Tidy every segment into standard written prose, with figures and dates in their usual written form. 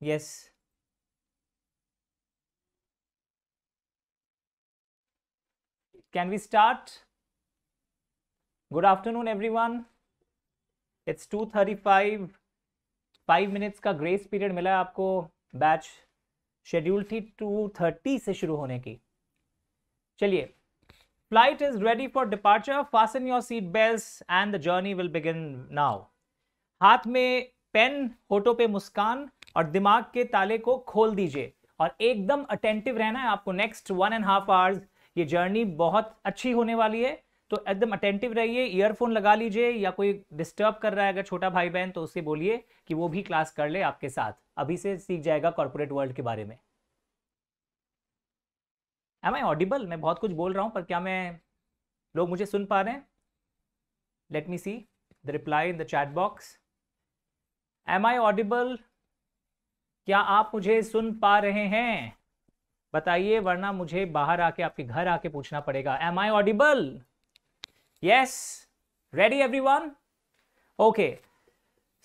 Yes. Can we start? Good afternoon, everyone. It's 2:35. 5 minutes का grace period मिला है आपको. बैच शेड्यूल थी 2:30 से शुरू होने की. चलिए. Flight is ready for departure. Fasten your seat belts and the journey will begin now. हाथ में पेन, होठों पे मुस्कान और दिमाग के ताले को खोल दीजिए और एकदम अटेंटिव रहना है आपको. नेक्स्ट 1.5 आवर्स ये जर्नी बहुत अच्छी होने वाली है, तो एकदम अटेंटिव रहिए. ईयरफोन लगा लीजिए, या कोई डिस्टर्ब कर रहा है अगर छोटा भाई बहन तो उससे बोलिए कि वो भी क्लास कर ले आपके साथ. अभी से सीख जाएगा कॉर्पोरेट वर्ल्ड के बारे में. Am I audible? मैं बहुत कुछ बोल रहा हूं, पर क्या लोग मुझे सुन पा रहे हैं? Let me see the reply in the chat box. Am I audible? क्या आप मुझे सुन पा रहे हैं? बताइए, वरना मुझे बाहर आके आपके घर आके पूछना पड़ेगा. Am I audible? Yes. Ready everyone? Okay.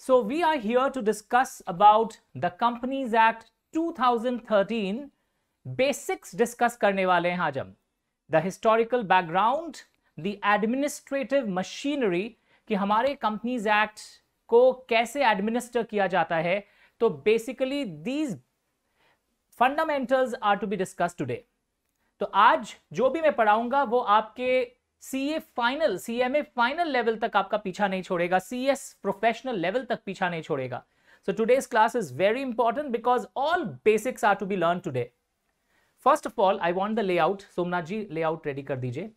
So we are here to discuss about the companies act 2013. Basics discuss करने वाले हैं आज हम. The historical background, the administrative machinery, कि हमारे कंपनीज एक्ट को कैसे एडमिनिस्टर किया जाता है. तो basically these fundamentals are to be discussed today. तो आज जो भी मैं पढ़ाऊंगा वो आपके CA final, CMA final level तक आपका पीछा नहीं छोड़ेगा, सीएस प्रोफेशनल लेवल तक पीछा नहीं छोड़ेगा. So today's class is very important because all basics are to be learn today. First of all I want the layout. Somnath ji layout ready कर दीजिए.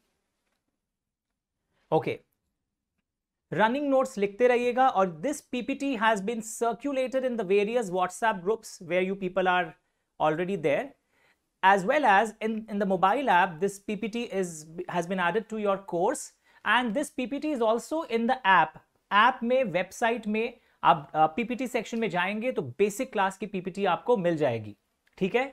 ओके. रनिंग नोट्स लिखते रहिएगा. और this PPT has been circulated in the various WhatsApp groups where you people are already there, as well as in the mobile app. This PPT has been added to your course, and this PPT is also in the app में, website में आप PPT section में जाएंगे तो basic class की PPT आपको मिल जाएगी. ठीक है.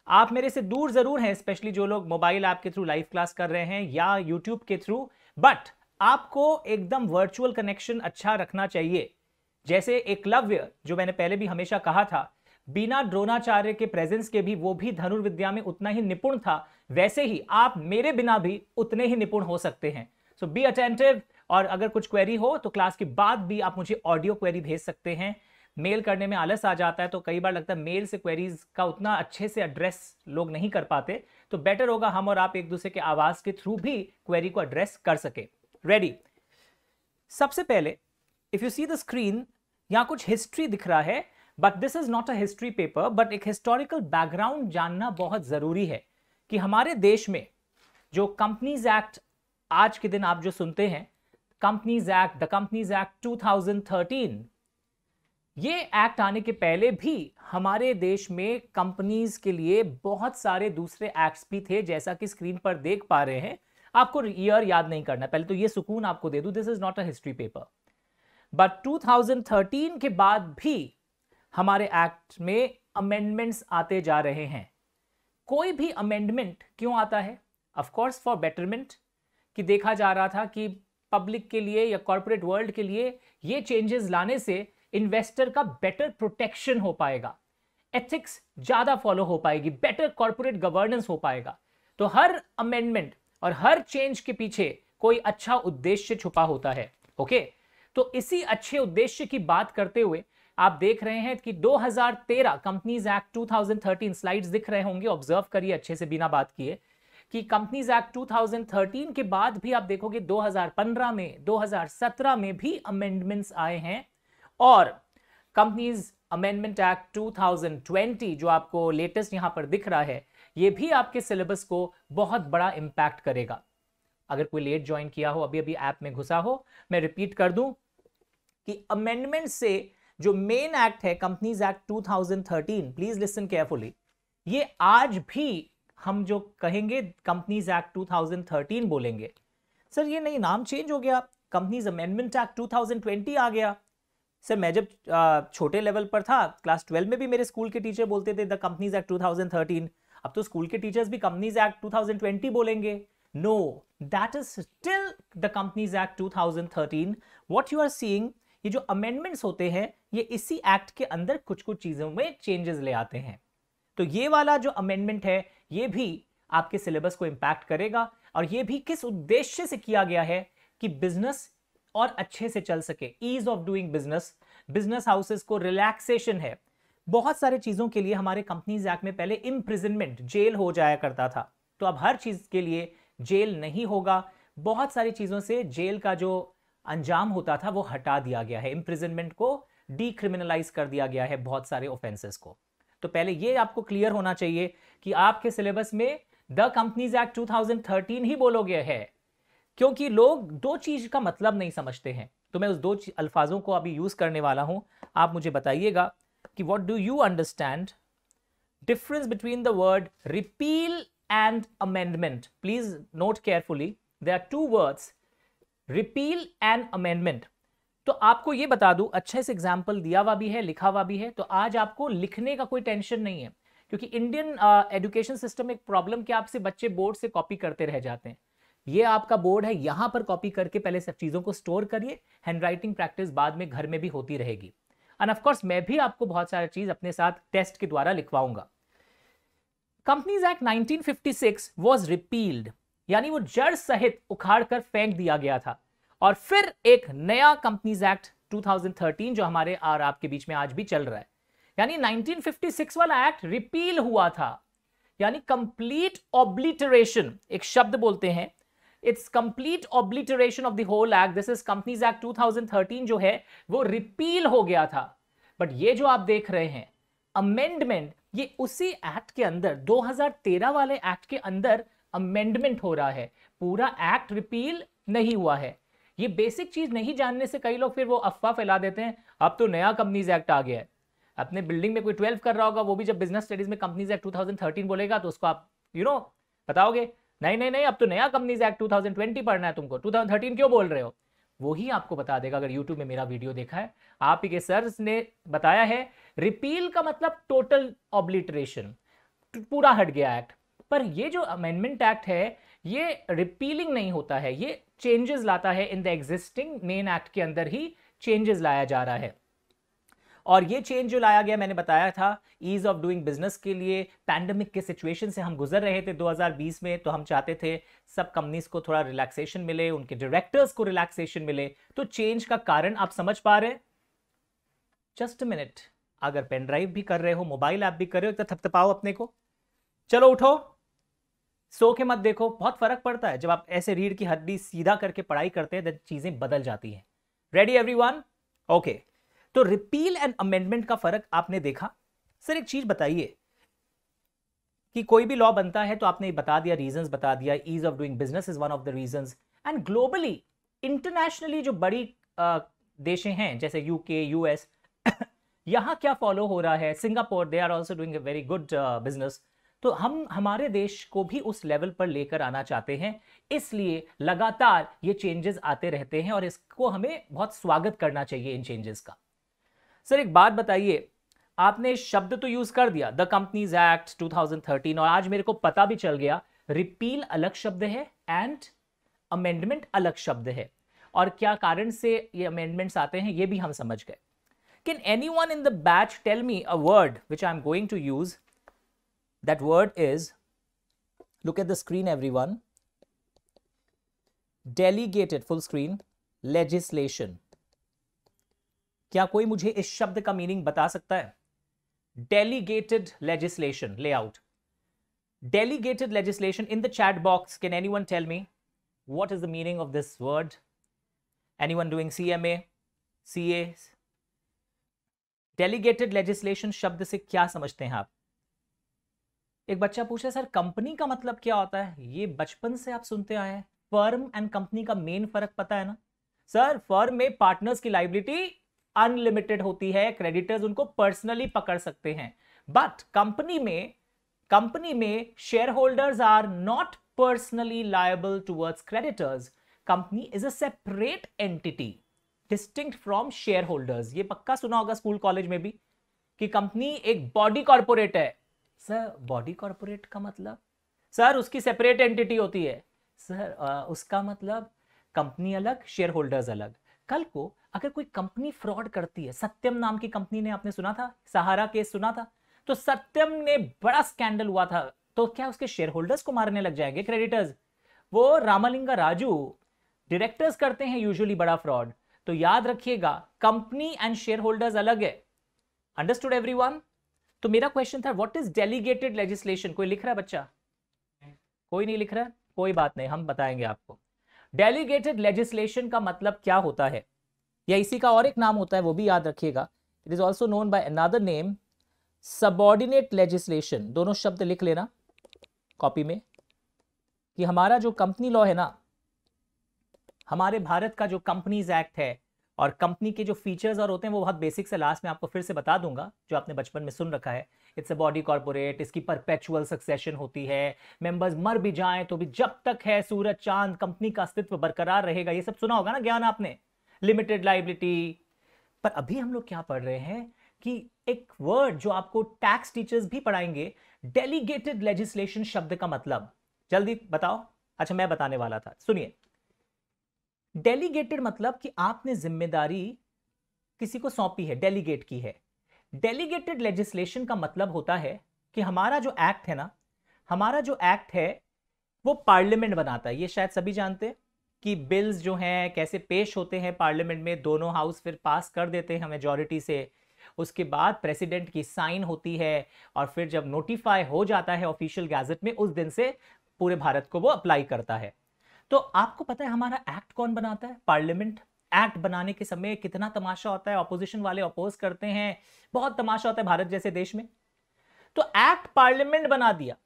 आप मेरे से दूर जरूर हैं, स्पेशली जो लोग मोबाइल ऐप के थ्रू लाइव क्लास कर रहे हैं या यूट्यूब के थ्रू, बट आपको एकदम वर्चुअल कनेक्शन अच्छा रखना चाहिए. जैसे एकलव्य, जो मैंने पहले भी हमेशा कहा था, बिना द्रोणाचार्य के प्रेजेंस के भी वो भी धनुर्विद्या में उतना ही निपुण था, वैसे ही आप मेरे बिना भी उतने ही निपुण हो सकते हैं. सो बी अटेंटिव. और अगर कुछ क्वेरी हो तो क्लास के बाद भी आप मुझे ऑडियो क्वेरी भेज सकते हैं. मेल करने में आलस आ जाता है, तो कई बार लगता है मेल से क्वेरीज का उतना अच्छे से एड्रेस लोग नहीं कर पाते, तो बेटर होगा हम और आप एक दूसरे के आवाज के थ्रू भी क्वेरी को एड्रेस कर सके. रेडी. सबसे पहले if you see the screen, यहां कुछ हिस्ट्री दिख रहा है, but this is not a history paper, but एक हिस्टोरिकल बैकग्राउंड जानना बहुत जरूरी है कि हमारे देश में जो कंपनीज एक्ट आज के दिन आप जो सुनते हैं, companies act, the companies act 2013, ये एक्ट आने के पहले भी हमारे देश में कंपनीज के लिए बहुत सारे दूसरे एक्ट्स भी थे, जैसा कि स्क्रीन पर देख पा रहे हैं. आपको ईयर याद नहीं करना, पहले तो ये सुकून आपको दे दूं, this is not a history paper. But 2013 के बाद भी हमारे एक्ट में अमेंडमेंट्स आते जा रहे हैं. कोई भी अमेंडमेंट क्यों आता है? ऑफ कोर्स फॉर बेटरमेंट, कि देखा जा रहा था कि पब्लिक के लिए या कॉर्पोरेट वर्ल्ड के लिए ये चेंजेस लाने से इन्वेस्टर का बेटर प्रोटेक्शन हो पाएगा, एथिक्स ज्यादा फॉलो हो पाएगी, बेटर कॉर्पोरेट गवर्नेंस हो पाएगा. तो हर अमेंडमेंट और हर चेंज के पीछे कोई अच्छा उद्देश्य छुपा होता है. ओके. तो इसी अच्छे उद्देश्य की बात करते हुए आप देख रहे हैं कि 2013 कंपनीज एक्ट 2013, स्लाइड्स दिख रहे होंगे, ऑब्जर्व करिए अच्छे से बिना बात किए, कि कंपनीज एक्ट 2013 के बाद भी आप देखोगे 2015 में, 2017 में भी अमेंडमेंट्स आए हैं. और कंपनीज अमेंडमेंट एक्ट 2020 जो आपको लेटेस्ट यहां पर दिख रहा है, ये भी आपके सिलेबस को बहुत बड़ा इंपैक्ट करेगा. अगर कोई लेट ज्वाइन किया हो, अभी अभी ऐप में घुसा हो, मैं रिपीट कर दूं कि अमेंडमेंट से जो मेन एक्ट है companies act 2013, please listen carefully, ये आज भी हम जो कहेंगे कंपनीज एक्ट 2013 बोलेंगे. सर ये नहीं, नाम चेंज हो गया, कंपनीज अमेंडमेंट एक्ट 2020 आ गया. सर मैं जब छोटे लेवल पर था, क्लास 12 में भी मेरे स्कूल के टीचर बोलते थे द कंपनीज एक्ट 2013. अब तो स्कूल के टीचर्स भी कंपनीज एक्ट 2020 बोलेंगे. No, that is still the companies act 2013. What you are seeing, ये जो अमेंडमेंट्स होते हैं ये इसी एक्ट के अंदर कुछ कुछ चीजों में चेंजेस ले आते हैं। तो ये वाला जो अमेंडमेंट है ये भी आपके सिलेबस को इंपैक्ट करेगा, और ये भी किस उद्देश्य से किया गया है कि बिजनेस और अच्छे से चल सके, ease of doing business, business houses को रिलैक्सेशन है। बहुत सारे चीजों के लिए हमारे कंपनीज एक्ट में पहले इम्प्रिजनमेंट, जेल हो जाया करता था, तो अब हर चीज के लिए जेल नहीं होगा। बहुत सारी चीजों से जेल का जो अंजाम होता था वो हटा दिया गया है, इम्प्रिजनमेंट को डीक्रिमिनलाइज कर दिया गया है बहुत सारे ऑफेंसेस को। तो पहले ये आपको क्लियर होना चाहिए कि आपके सिलेबस में द कंपनीज एक्ट 2013 ही बोलोगे है, क्योंकि लोग दो चीज का मतलब नहीं समझते हैं। तो मैं उस दो अल्फाजों को अभी यूज करने वाला हूं, आप मुझे बताइएगा कि what do you understand difference between the word repeal and amendment. Please note carefully, there are two words, repeal and amendment. तो आपको ये बता दूं, अच्छे से एग्जाम्पल दिया हुआ भी है, लिखा हुआ भी है, तो आज आपको लिखने का कोई टेंशन नहीं है, क्योंकि इंडियन एजुकेशन सिस्टम में एक प्रॉब्लम कि आपसे बच्चे बोर्ड से कॉपी करते रह जाते हैं। ये आपका बोर्ड है, यहां पर कॉपी करके पहले सब चीजों को स्टोर करिए, हैंडराइटिंग प्रैक्टिस बाद में घर में भी होती रहेगी। एंड ऑफ कोर्स मैं भी आपको बहुत सारी चीज अपने साथ टेस्ट के द्वारा लिखवाऊंगा। कंपनीज एक्ट 1956 वाज रिपील्ड, यानी वो जड़ सहित उखाड़ कर फेंक दिया गया था, और फिर एक नया कंपनीज एक्ट 2013 जो हमारे और आपके बीच में आज भी चल रहा है। यानी 1956 वाला एक्ट रिपील हुआ था, यानी कंप्लीट ऑब्लिटरेशन, एक शब्द बोलते हैं, it's complete obliteration of the whole act. This is companies act 2013 जो है वो रिपील हो गया था। बट ये जो आप देख रहे हैं अमेंडमेंट, ये उसी एक्ट के अंदर 2013 वाले एक्ट के अंदर अमेंडमेंट हो रहा है, पूरा एक्ट रिपील नहीं हुआ है। ये बेसिक चीज नहीं जानने से कई लोग फिर वो अफवाह फैला देते हैं, अब तो नया कंपनीज एक्ट आ गया है। अपने बिल्डिंग में कोई 12 कर रहा होगा, वो भी जब बिजनेस स्टडीज में कंपनीज एक्ट 2013 बोलेगा तो उसको आप बताओगे नहीं नहीं नहीं, अब तो नया कंपनीज एक्ट 2020 पढ़ना है तुमको, 2013 क्यों बोल रहे हो। वो ही आपको बता देगा अगर यूट्यूब में मेरा वीडियो देखा है। आप के सर ने बताया है रिपील का मतलब टोटल ऑब्लिटरेशन, पूरा हट गया एक्ट। पर ये जो अमेंडमेंट एक्ट है ये रिपीलिंग नहीं होता है, ये चेंजेस लाता है। In the existing main act के अंदर ही चेंजेस लाया जा रहा है। और ये चेंज जो लाया गया मैंने बताया था ईज ऑफ डूइंग बिजनेस के लिए। पैंडेमिक के सिचुएशन से हम गुजर रहे थे 2020 में, तो हम चाहते थे सब कंपनीज को थोड़ा रिलैक्सेशन मिले, उनके डायरेक्टर्स को रिलैक्सेशन मिले। तो चेंज का कारण आप समझ पा रहे हैं? जस्ट अ मिनट, अगर पेन ड्राइव भी कर रहे हो, मोबाइल ऐप भी कर रहे हो, तो थपथपाओ अपने को। चलो उठो, सो के मत देखो। बहुत फर्क पड़ता है जब आप ऐसे रीढ़ की हड्डी सीधा करके पढ़ाई करते हैं, तो चीजें बदल जाती हैं। Ready everyone? ओके, तो रिपील एंड अमेंडमेंट का फर्क आपने देखा। सर एक चीज बताइए कि कोई भी लॉ बनता है तो आपने बता दिया, रीजंस बता दिया, ease of doing business is one of the reasons. And globally, internationally जो बड़ी देशें हैं जैसे यूके, यूएस, यहां क्या फॉलो हो रहा है? Singapore, they are also doing a very good business. तो हम हमारे देश को भी उस लेवल पर लेकर आना चाहते हैं, इसलिए लगातार ये चेंजेस आते रहते हैं और इसको हमें बहुत स्वागत करना चाहिए इन चेंजेस का। सर एक बात बताइए, आपने शब्द तो यूज कर दिया द कंपनीज एक्ट 2013, और आज मेरे को पता भी चल गया रिपील अलग शब्द है एंड अमेंडमेंट अलग शब्द है, और क्या कारण से ये अमेंडमेंट्स आते हैं ये भी हम समझ गए। Can anyone in the batch tell me a word which I am going to use? That word is, look at the screen everyone, delegated, full screen, legislation. क्या कोई मुझे इस शब्द का मीनिंग बता सकता है? Delegated legislation, layout, delegated legislation. In the chat box can anyone tell me what is the meaning of this word? Anyone doing CMA, CA? Delegated legislation शब्द से क्या समझते हैं आप? एक बच्चा पूछे सर कंपनी का मतलब क्या होता है? ये बचपन से आप सुनते आए हैं। फर्म एंड कंपनी का मेन फर्क पता है ना सर? फर्म में पार्टनर्स की लायबिलिटी अनलिमिटेड होती है, क्रेडिटर्स उनको पर्सनली पकड़ सकते हैं। बट कंपनी में shareholders are not personally liable towards creditors. Company is a separate entity distinct from shareholders. ये पक्का सुना होगा स्कूल कॉलेज में भी कि कंपनी एक बॉडी कॉर्पोरेट है। सर बॉडी कॉर्पोरेट का मतलब? सर उसकी सेपरेट एंटिटी होती है। सर उसका मतलब कंपनी अलग, शेयर होल्डर्स अलग। कल को अगर कोई कंपनी फ्रॉड करती है, सत्यम नाम की कंपनी ने, आपने सुना था, सहारा केस सुना था, तो सत्यम ने बड़ा स्कैंडल हुआ था, तो क्या उसके शेयर होल्डर्स को मारने लग जाएंगे क्रेडिटर्स? वो रामलिंगा राजू डायरेक्टर्स करते हैं यूजुअली बड़ा फ्रॉड, तो याद रखिएगा कंपनी एंड शेयर होल्डर्स अलग है। Understood everyone? तो मेरा क्वेश्चन था व्हाट इज डेलीगेटेड लेजिस्लेशन। कोई लिख रहा है बच्चा? कोई नहीं लिख रहा है, कोई बात नहीं, हम बताएंगे आपको। डेलीगेटेड लेजिस्लेशन का मतलब क्या होता है, या इसी का और एक नाम होता है, वो भी याद रखिएगा। It is also known by another name subordinate legislation. दोनों शब्द लिख लेना कॉपी में, कि हमारा जो कंपनी लॉ है ना, हमारे भारत का जो कंपनीज एक्ट है, और कंपनी के जो फीचर्स और होते हैं वो बहुत बेसिक से, लास्ट में आपको फिर से बता दूंगा जो आपने बचपन में सुन रखा है। इट्स अ बॉडी कॉर्पोरेट, इसकी परपेचुअल सक्सेशन होती है, मेंबर्स मर भी जाएं तो भी जब तक है सूरज चांद कंपनी का अस्तित्व बरकरार रहेगा। ये सब सुना होगा ना ज्ञान आपने, लिमिटेड लाइबिलिटी। पर अभी हम लोग क्या पढ़ रहे हैं कि एक वर्ड जो आपको टैक्स टीचर्स भी पढ़ाएंगे, डेलीगेटेड लेजिस्लेशन शब्द का मतलब जल्दी बताओ। अच्छा मैं बताने वाला था, सुनिए। डेलीगेटेड मतलब कि आपने जिम्मेदारी किसी को सौंपी है, डेलीगेट की है। डेलीगेटेड लेजिस्लेशन का मतलब होता है कि हमारा जो एक्ट है ना, हमारा जो एक्ट है वो पार्लियामेंट बनाता है। ये शायद सभी जानते हैं कि बिल्स जो हैं कैसे पेश होते हैं पार्लियामेंट में, दोनों हाउस फिर पास कर देते हैं मेजॉरिटी से, उसके बाद प्रेसिडेंट की साइन होती है, और फिर जब नोटिफाई हो जाता है ऑफिशियल गैजेट में, उस दिन से पूरे भारत को वो अप्लाई करता है। तो आपको पता है हमारा एक्ट कौन बनाता है? पार्लियामेंट। एक्ट बनाने के समय कितना तमाशा होता है, ऑपोजिशन वाले अपोज करते हैं, बहुत तमाशा होता है भारत जैसे देश में। तो एक्ट पार्लियामेंट बना दिया,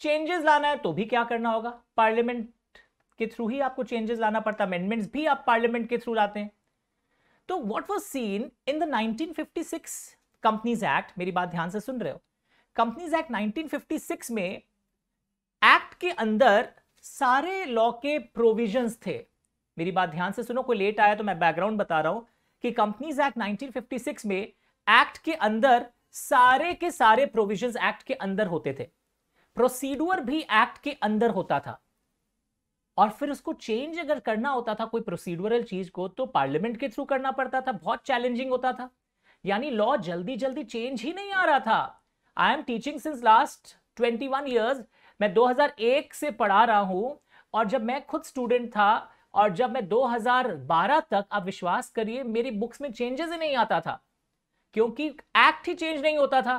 चेंजेस लाना है तो भी क्या करना होगा? पार्लियामेंट के थ्रू ही आपको चेंजेस लाना पड़ता है, अमेंडमेंट्स भी आप पार्लियामेंट के थ्रू लाते हैं। तो what was seen in the 1956 companies act, मेरी बात ध्यान से सुन रहे हो, कंपनीज एक्ट 1956 में एक्ट के अंदर सारे लॉ के प्रोविजंस थे। मेरी बात ध्यान से सुनो, कोई लेट आया तो मैं बैकग्राउंड बता रहा हूं कि कंपनीज एक्ट 1956 में एक्ट के अंदर सारे के सारे प्रोविजंस एक्ट के अंदर होते थे, प्रोसीड्यूर भी एक्ट के अंदर होता था, और फिर उसको चेंज अगर करना होता था कोई प्रोसीड्यूरल चीज को, तो पार्लियामेंट के थ्रू करना पड़ता था, बहुत चैलेंजिंग होता था। यानी लॉ जल्दी जल्दी चेंज ही नहीं आ रहा था। I am teaching since last 21 years, मैं 2001 से पढ़ा रहा हूं, और जब मैं खुद स्टूडेंट था, और जब मैं 2012 तक, आप विश्वास करिए मेरी बुक्स में चेंजेस ही नहीं आता था, क्योंकि एक्ट ही चेंज नहीं होता था।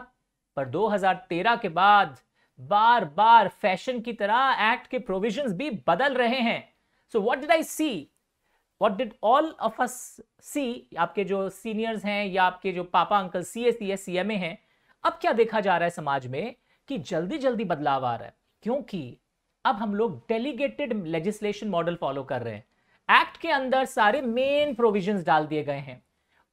पर 2013 के बाद बार बार फैशन की तरह एक्ट के प्रोविजंस भी बदल रहे हैं। So what did I see, what did all of us see, आपके जो सीनियर्स हैं या आपके जो पापा अंकल सीए सीएस सीएमए हैं, अब क्या देखा जा रहा है समाज में कि जल्दी जल्दी बदलाव आ रहा है, क्योंकि अब हम लोग डेलीगेटेड लेजिस्लेशन मॉडल फॉलो कर रहे हैं। एक्ट के अंदर सारे मेन प्रोविजंस डाल दिए गए हैं,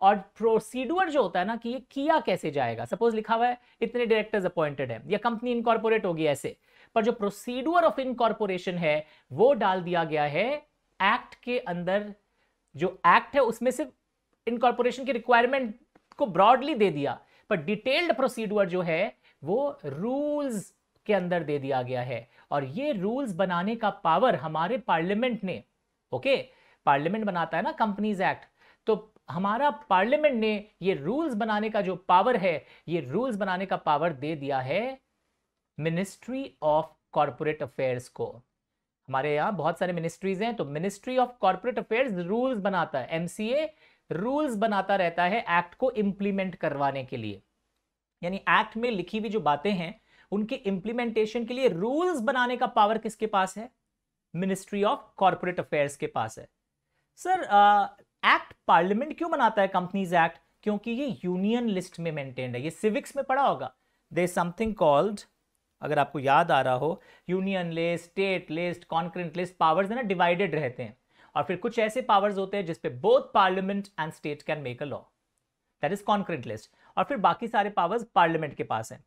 और प्रोसीड्यूर जो होता है ना कि ये किया कैसे जाएगा, सपोज लिखा हुआ है इतने डायरेक्टर्स अपॉइंटेड है, या कंपनी इनकॉर्पोरेट होगी ऐसे, पर जो प्रोसीड्यूर ऑफ इनकॉर्पोरेशन है वो डाल दिया गया है एक्ट के अंदर। जो एक्ट है उसमें सिर्फ इनकॉर्पोरेशन की रिक्वायरमेंट को ब्रॉडली दे दिया, पर डिटेल्ड प्रोसीड्यूर जो है वो रूल्स के अंदर दे दिया गया है, और ये रूल्स बनाने का पावर हमारे पार्लियामेंट ने, ओके, पार्लियामेंट बनाता है ना कंपनीज एक्ट, तो हमारा पार्लियामेंट ने ये रूल्स बनाने का जो पावर है, ये रूल्स बनाने का पावर दे दिया है मिनिस्ट्री ऑफ कॉर्पोरेट अफेयर्स को। हमारे यहां बहुत सारे मिनिस्ट्रीज हैं, तो ministry of corporate affairs rules बनाता है, एमसीए रूल्स बनाता रहता है एक्ट को इंप्लीमेंट करवाने के लिए। यानी एक्ट में लिखी हुई जो बातें हैं उनके इंप्लीमेंटेशन के लिए रूल्स बनाने का पावर किसके पास है? मिनिस्ट्री ऑफ कॉर्पोरेट अफेयर्स के पास है। सर एक्ट पार्लियामेंट क्यों बनाता है कंपनीज एक्ट? क्योंकि ये यूनियन लिस्ट में मेंटेन्ड है। ये सिविक्स में पढ़ा होगा, देयर इज समथिंग कॉल्ड, अगर आपको याद आ रहा हो, union list, state list, concurrent list, powers है ना डिवाइडेड रहते हैं, और फिर कुछ ऐसे पावर्स होते हैं जिसपे both parliament and state can make a law, that is concurrent list, और फिर बाकी सारे पावर्स पार्लियामेंट के पास है।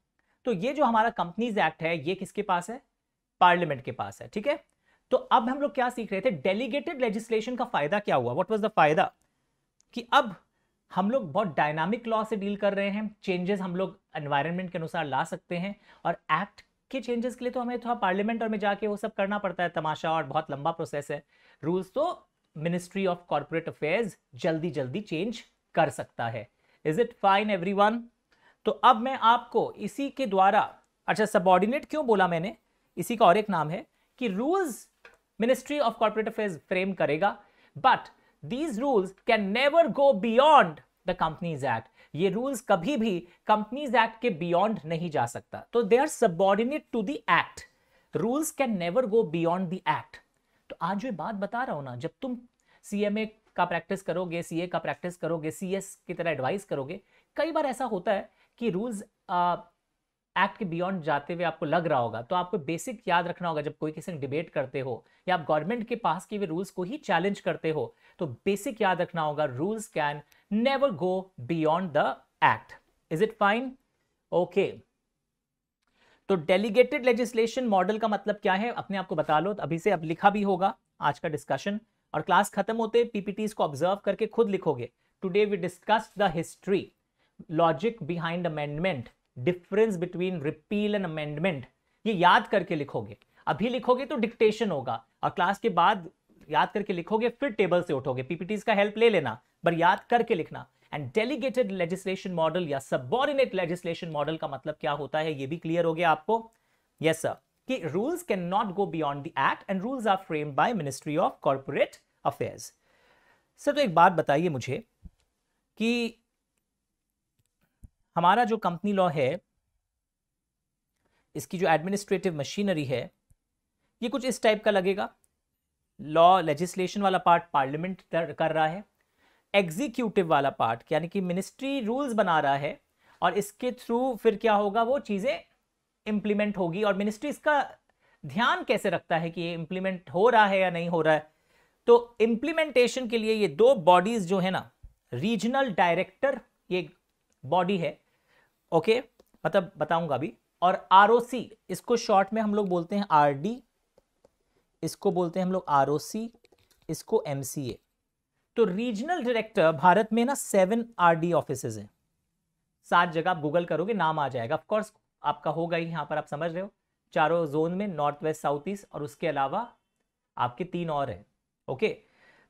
तो ये जो हमारा कंपनीज एक्ट है ये किसके पास है? पार्लियामेंट के पास है, ठीक है। तो अब हम लोग क्या सीख रहे थे? डेलीगेटेड लेजिस्लेशन का फायदा क्या हुआ? व्हाट वाज द फायदा? कि अब हम लोग बहुत डायनामिक लॉ से डील कर रहे हैं, चेंजेस हम लोग एनवायरनमेंट के अनुसार ला सकते हैं, और एक्ट के चेंजेस के लिए तो हमें थोड़ा पार्लियामेंट और में जाके वो सब करना पड़ता है, तमाशा, और बहुत लंबा प्रोसेस है। रूल्स तो मिनिस्ट्री ऑफ कॉर्पोरेट अफेयर्स जल्दी जल्दी चेंज कर सकता है। Is it fine everyone? तो अब मैं आपको इसी के द्वारा, अच्छा सबऑर्डिनेट क्यों बोला मैंने, इसी का और एक नाम है कि rules ministry of corporate affairs frame करेगा, but these rules can never go beyond the companies act. ये रूल्स कभी भी कंपनीज एक्ट के बियॉन्ड नहीं जा सकता, तो they are subordinate to the act. Rules can never go beyond the act. तो आज जो बात बता रहा हूं ना, जब तुम सीएमए का प्रैक्टिस करोगे, सीए का प्रैक्टिस करोगे, सीएस की तरह एडवाइस करोगे, कई बार ऐसा होता है कि रूल्स एक्ट के बियॉन्ड जाते हुए आपको लग रहा होगा, तो आपको बेसिक याद रखना होगा। जब कोई किसी से डिबेट करते हो या आप गवर्नमेंट के पास किए हुए रूल्स को ही चैलेंज करते हो, तो बेसिक याद रखना होगा, rules can never go beyond the act. Is it fine? Okay, तो डेलीगेटेड लेजिस्लेशन मॉडल का मतलब क्या है अपने आप को बता लो। अभी से अब लिखा भी होगा आज का डिस्कशन, और क्लास खत्म होते पीपीटीज को ऑब्जर्व करके खुद लिखोगे। Today we discussed the history, logic behind amendment, difference between repeal and amendment, ये याद करके लिखोगे। अभी लिखोगे तो डिक्टेशन होगा, और क्लास के बाद याद करके लिखोगे, फिर टेबल से उठोगे। पीपीटीज का हेल्प ले लेना, पर याद करके लिखना। एंड डेलीगेटेड लेजिस्लेशन मॉडल या सबऑर्डिनेट लेजिस्लेशन मॉडल का मतलब क्या होता है, ये भी क्लियर हो गया आपको? यस सर, कि rules can not go beyond the act and rules are framed by ministry of corporate affairs. Sir तो एक बात बताइए मुझे कि हमारा जो कंपनी लॉ है, इसकी जो एडमिनिस्ट्रेटिव मशीनरी है, ये कुछ इस टाइप का लगेगा। लॉ लेजिस्लेशन वाला पार्ट पार्लियामेंट कर रहा है, एग्जीक्यूटिव वाला पार्ट यानी कि मिनिस्ट्री रूल्स बना रहा है, और इसके थ्रू फिर क्या होगा, वो चीजें इंप्लीमेंट होगी। और मिनिस्ट्री इसका ध्यान कैसे रखता है कि ये इंप्लीमेंट हो रहा है या नहीं हो रहा है। तो इंप्लीमेंटेशन के लिए ये दो बॉडीज जो है ना, रीजनल डायरेक्टर ये बॉडी है, ओके, मतलब बताऊंगा अभी, और आरओसी, इसको शॉर्ट में हम लोग बोलते हैं आरडी, इसको बोलते हैं हम लोग आरओसी, इसको एमसीए। तो रीजनल डायरेक्टर, भारत में ना 7 आरडी ऑफिसेज हैं, 7 जगह आप गूगल करोगे नाम आ जाएगा। ऑफ कोर्स आपका होगा ही, यहां पर आप समझ रहे हो, चारों जोन में, नॉर्थ वेस्ट साउथ ईस्ट, और उसके अलावा आपके 3 और हैं। ओके,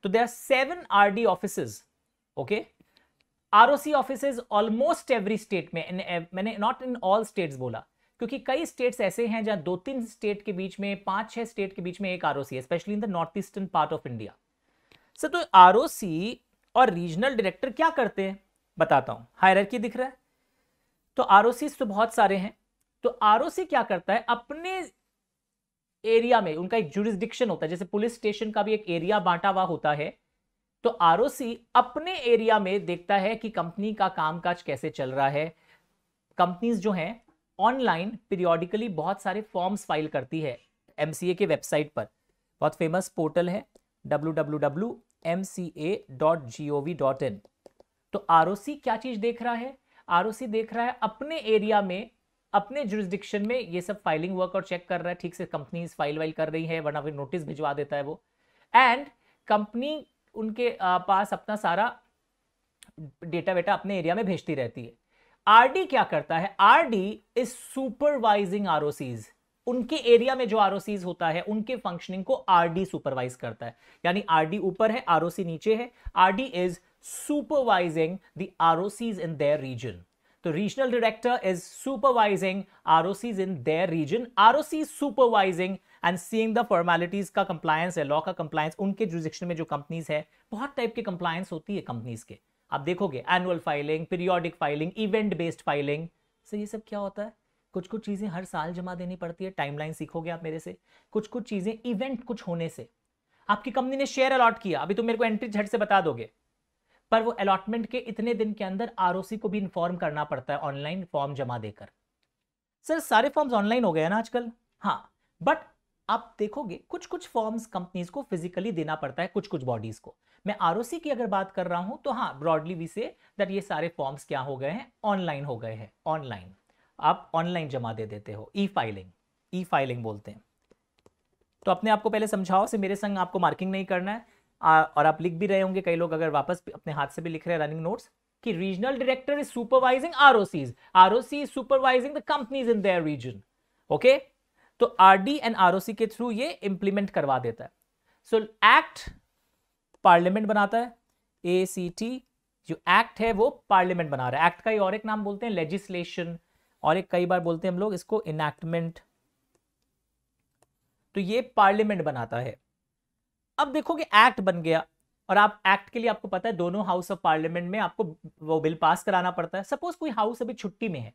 तो there are 7 RD offices. Okay, ROC offices almost every state में, मैंने नॉट इन ऑल स्टेट्स बोला, क्योंकि कई स्टेट्स ऐसे हैं जहां 2-3 स्टेट के बीच में, 5-6 स्टेट के बीच में एक आरओसी है, specially in the north eastern part of India. Sir तो आरओसी और रीजनल डायरेक्टर क्या करते हैं बताता हूं। हायरार्की दिख रहा है? तो आरओसी तो बहुत सारे हैं। तो आरओसी क्या करता है, अपने एरिया में उनका एक जुरिस्डिक्शन होता है, जैसे पुलिस स्टेशन का भी एक एरिया बांटा हुआ होता है। तो आरओसी अपने एरिया में देखता है कि कंपनी का कामकाज कैसे चल रहा है। कंपनीज जो हैं ऑनलाइन पीरियोडिकली बहुत सारे फॉर्म्स फाइल करती है एमसीए के वेबसाइट पर, बहुत फेमस पोर्टल है www.mca.gov.in। तो आरओसी क्या चीज देख रहा है, आरओसी देख रहा है अपने एरिया में, अपने जुरिस्डिक्शन में ये सब फाइलिंग वर्क और चेक कर रहा है, ठीक से कंपनीज फाइल वाइल कर रही है, वरना फिर नोटिस भिजवा देता है वो। एंड कंपनी उनके पास अपना सारा डेटा वेटा अपने एरिया में भेजती रहती है। आरडी क्या करता है, आरडी इज सुपरवाइजिंग आरओसीज। उनके एरिया में जो आरओसीज होता है उनके फंक्शनिंग को आरडी सुपरवाइज करता है, यानी आरडी ऊपर है, आरओसी नीचे है। RD is supervising the ROCs in their region. तो regional director is supervising ROCs in their region, ROC supervising and seeing the formalities का कंप्लायंस है, लॉ का कंप्लायंस उनके जुरिस्डिक्शन में जो कंपनीज है, बहुत टाइप के कंप्लायंस होती है कंपनीज के, आप देखोगे annual filing, periodic filing, event based filing. So ये सब क्या होता है, कुछ कुछ चीजें हर साल जमा देनी पड़ती है, टाइमलाइन सीखोगे आप मेरे से। कुछ कुछ चीजें इवेंट कुछ होने से, आपकी कंपनी ने शेयर अलॉट किया, अभी तुम मेरे को एंट्री झट से बता दोगे, पर वो अलॉटमेंट के इतने दिन के अंदर आरओसी को भी इन्फॉर्म करना पड़ता है ऑनलाइन फॉर्म जमा देकर। सर सारे फॉर्म्स ऑनलाइन हो गए हैं ना आजकल? हाँ, बट आप देखोगे कुछ कुछ फॉर्म्स कंपनीज को फिजिकली देना पड़ता है, कुछ कुछ बॉडीज को। मैं आरओसी की अगर बात कर रहा हूं तो हाँ, ब्रॉडली वी से दैट ये सारे फॉर्म्स क्या हो गए हैं, ऑनलाइन हो गए हैं। ऑनलाइन आप ऑनलाइन जमा दे देते हो, ई फाइलिंग बोलते हैं। तो अपने आप को पहले समझाओ से, मेरे संग आपको मार्किंग नहीं करना है। और आप लिख भी रहे होंगे, कई लोग अगर वापस अपने हाथ से भी लिख रहे हैं रनिंग नोट्स, कि regional director is supervising ROCs, ROC is supervising the companies in their region. Okay, तो आरडी एंड आरओसी के थ्रू ये इंप्लीमेंट करवा देता है। सो एक्ट पार्लियामेंट बनाता है, ACT, जो एक्ट है वो पार्लियामेंट बना रहा है। एक्ट का ही और एक नाम बोलते हैं लेजिस्लेशन, और एक कई बार बोलते हैं हम लोग इसको इनैक्टमेंट। तो ये पार्लियामेंट बनाता है। अब देखो कि एक्ट बन गया, और आप एक्ट के लिए आपको पता है दोनों हाउस ऑफ पार्लियामेंट में आपको वो बिल पास कराना पड़ता है। सपोज कोई हाउस अभी छुट्टी में है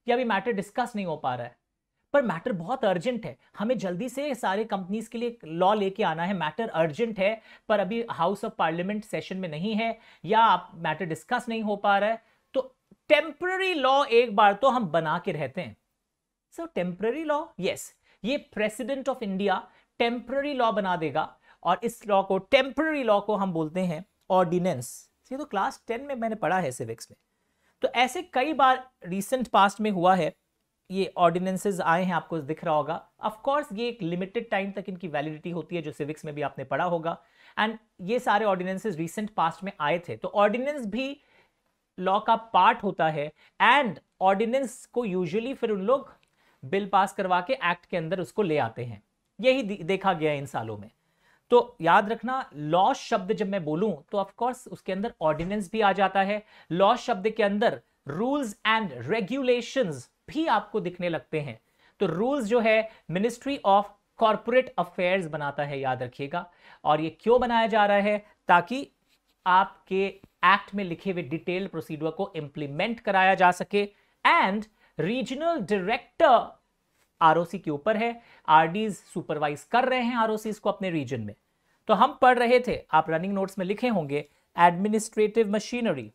या अभी मैटर डिस्कस नहीं हो पा रहा है, पर मैटर बहुत अर्जेंट है, हमें जल्दी से सारे कंपनीज के लिए लॉ लेके आना है, मैटर अर्जेंट है, पर अभी हाउस ऑफ पार्लियामेंट सेशन में नहीं है या आप मैटर डिस्कस नहीं हो पा रहा है, तो टेम्पररी लॉ एक बार तो हम बना के रहते हैं। सो टेम्पररी लॉ, यस, ये president of India temporary law बना देगा, और इस लॉ को, टेम्पररी लॉ को हम बोलते हैं ऑर्डिनेंस। ये तो क्लास 10 में मैंने पढ़ा है सिविक्स में। तो ऐसे कई बार रिसेंट पास्ट में हुआ है, ये ऑर्डिनेंसेस आए हैं, आपको दिख रहा होगा। ऑफ कोर्स ये एक लिमिटेड टाइम तक इनकी वैलिडिटी होती है, जो सिविक्स में भी आपने पढ़ा होगा, एंड ये सारे ऑर्डिनेंसेस रिसेंट पास्ट में आए थे। तो ऑर्डिनेंस भी लॉ का पार्ट होता है, एंड ऑर्डिनेंस को यूजुअली फिर उन लोग बिल पास करवा के एक्ट के अंदर उसको ले आते हैं। यही देखा गया इन सालों में। तो याद रखना, लॉ शब्द जब मैं बोलूं तो ऑफ कोर्स उसके अंदर ऑर्डिनेंस भी आ जाता है। लॉ शब्द के अंदर रूल्स एंड रेगुलेशंस भी आपको दिखने लगते हैं। तो रूल्स जो है मिनिस्ट्री ऑफ कॉर्पोरेट अफेयर्स बनाता है, याद रखिएगा। और ये क्यों बनाया जा रहा है? ताकि आपके एक्ट में लिखे हुए डिटेल प्रोसीड्यूर को इंप्लीमेंट कराया जा सके। एंड रीजनल डायरेक्टर आरओसी के ऊपर है, आरडीज सुपरवाइज कर रहे हैं आरओसीज को अपने रीजन में। तो हम पढ़ रहे थे, आप रनिंग नोट्स में लिखे होंगे, एडमिनिस्ट्रेटिव मशीनरी,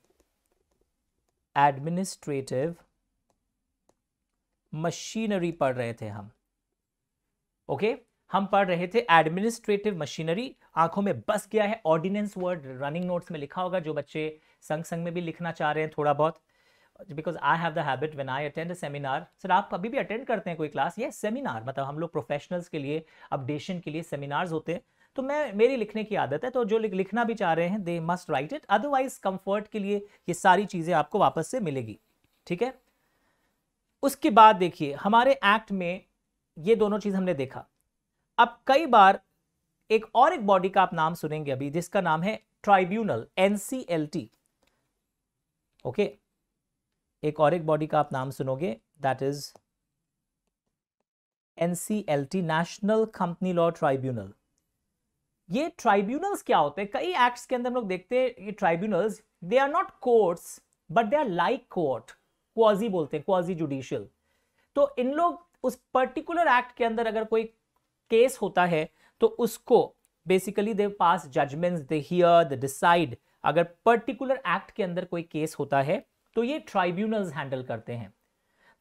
एडमिनिस्ट्रेटिव मशीनरी पढ़ रहे थे हम। ओके, हम पढ़ रहे थे एडमिनिस्ट्रेटिव मशीनरी। आंखों में बस गया है ऑर्डिनेंस वर्ड, रनिंग नोट्स में लिखा होगा, जो बच्चे संग संग में भी लिखना चाह रहे हैं थोड़ा बहुत, because I have the habit when I attend a seminar. Sir आप अभी भी अटेंड करते हैं कोई क्लास? ये सेमिनार मतलब हम लोग प्रोफेशनल्स के लिए अपडेशन के लिए सेमिनार्स होते हैं, तो मेरी लिखने की आदत है। तो जो लिखना भी चाह रहे हैं they must write it, otherwise comfort के लिए ये सारी चीजें आपको वापस से मिलेगी, ठीक है। उसके बाद देखिए हमारे एक्ट में ये दोनों चीज हमने देखा। अब कई बार एक और एक बॉडी का आप नाम सुनेंगे अभी, जिसका नाम है ट्राइब्यूनल, NCLT। ओके, एक और एक बॉडी का आप नाम सुनोगे, that is NCLT, national company law tribunal. ये ट्राइब्यूनल्स क्या होते हैं? कई एक्ट्स के अंदर हम लोग देखते हैं ये tribunals, they are not courts but they are like court, quasi बोलते हैं, क्वाजी जुडिशियल। तो इन लोग उस पर्टिकुलर एक्ट के अंदर अगर कोई केस होता है तो उसको basically they pass judgements, they hear, they decide. अगर पर्टिकुलर एक्ट के अंदर कोई केस होता है तो ये ट्राइब्यूनल्स हैंडल करते हैं।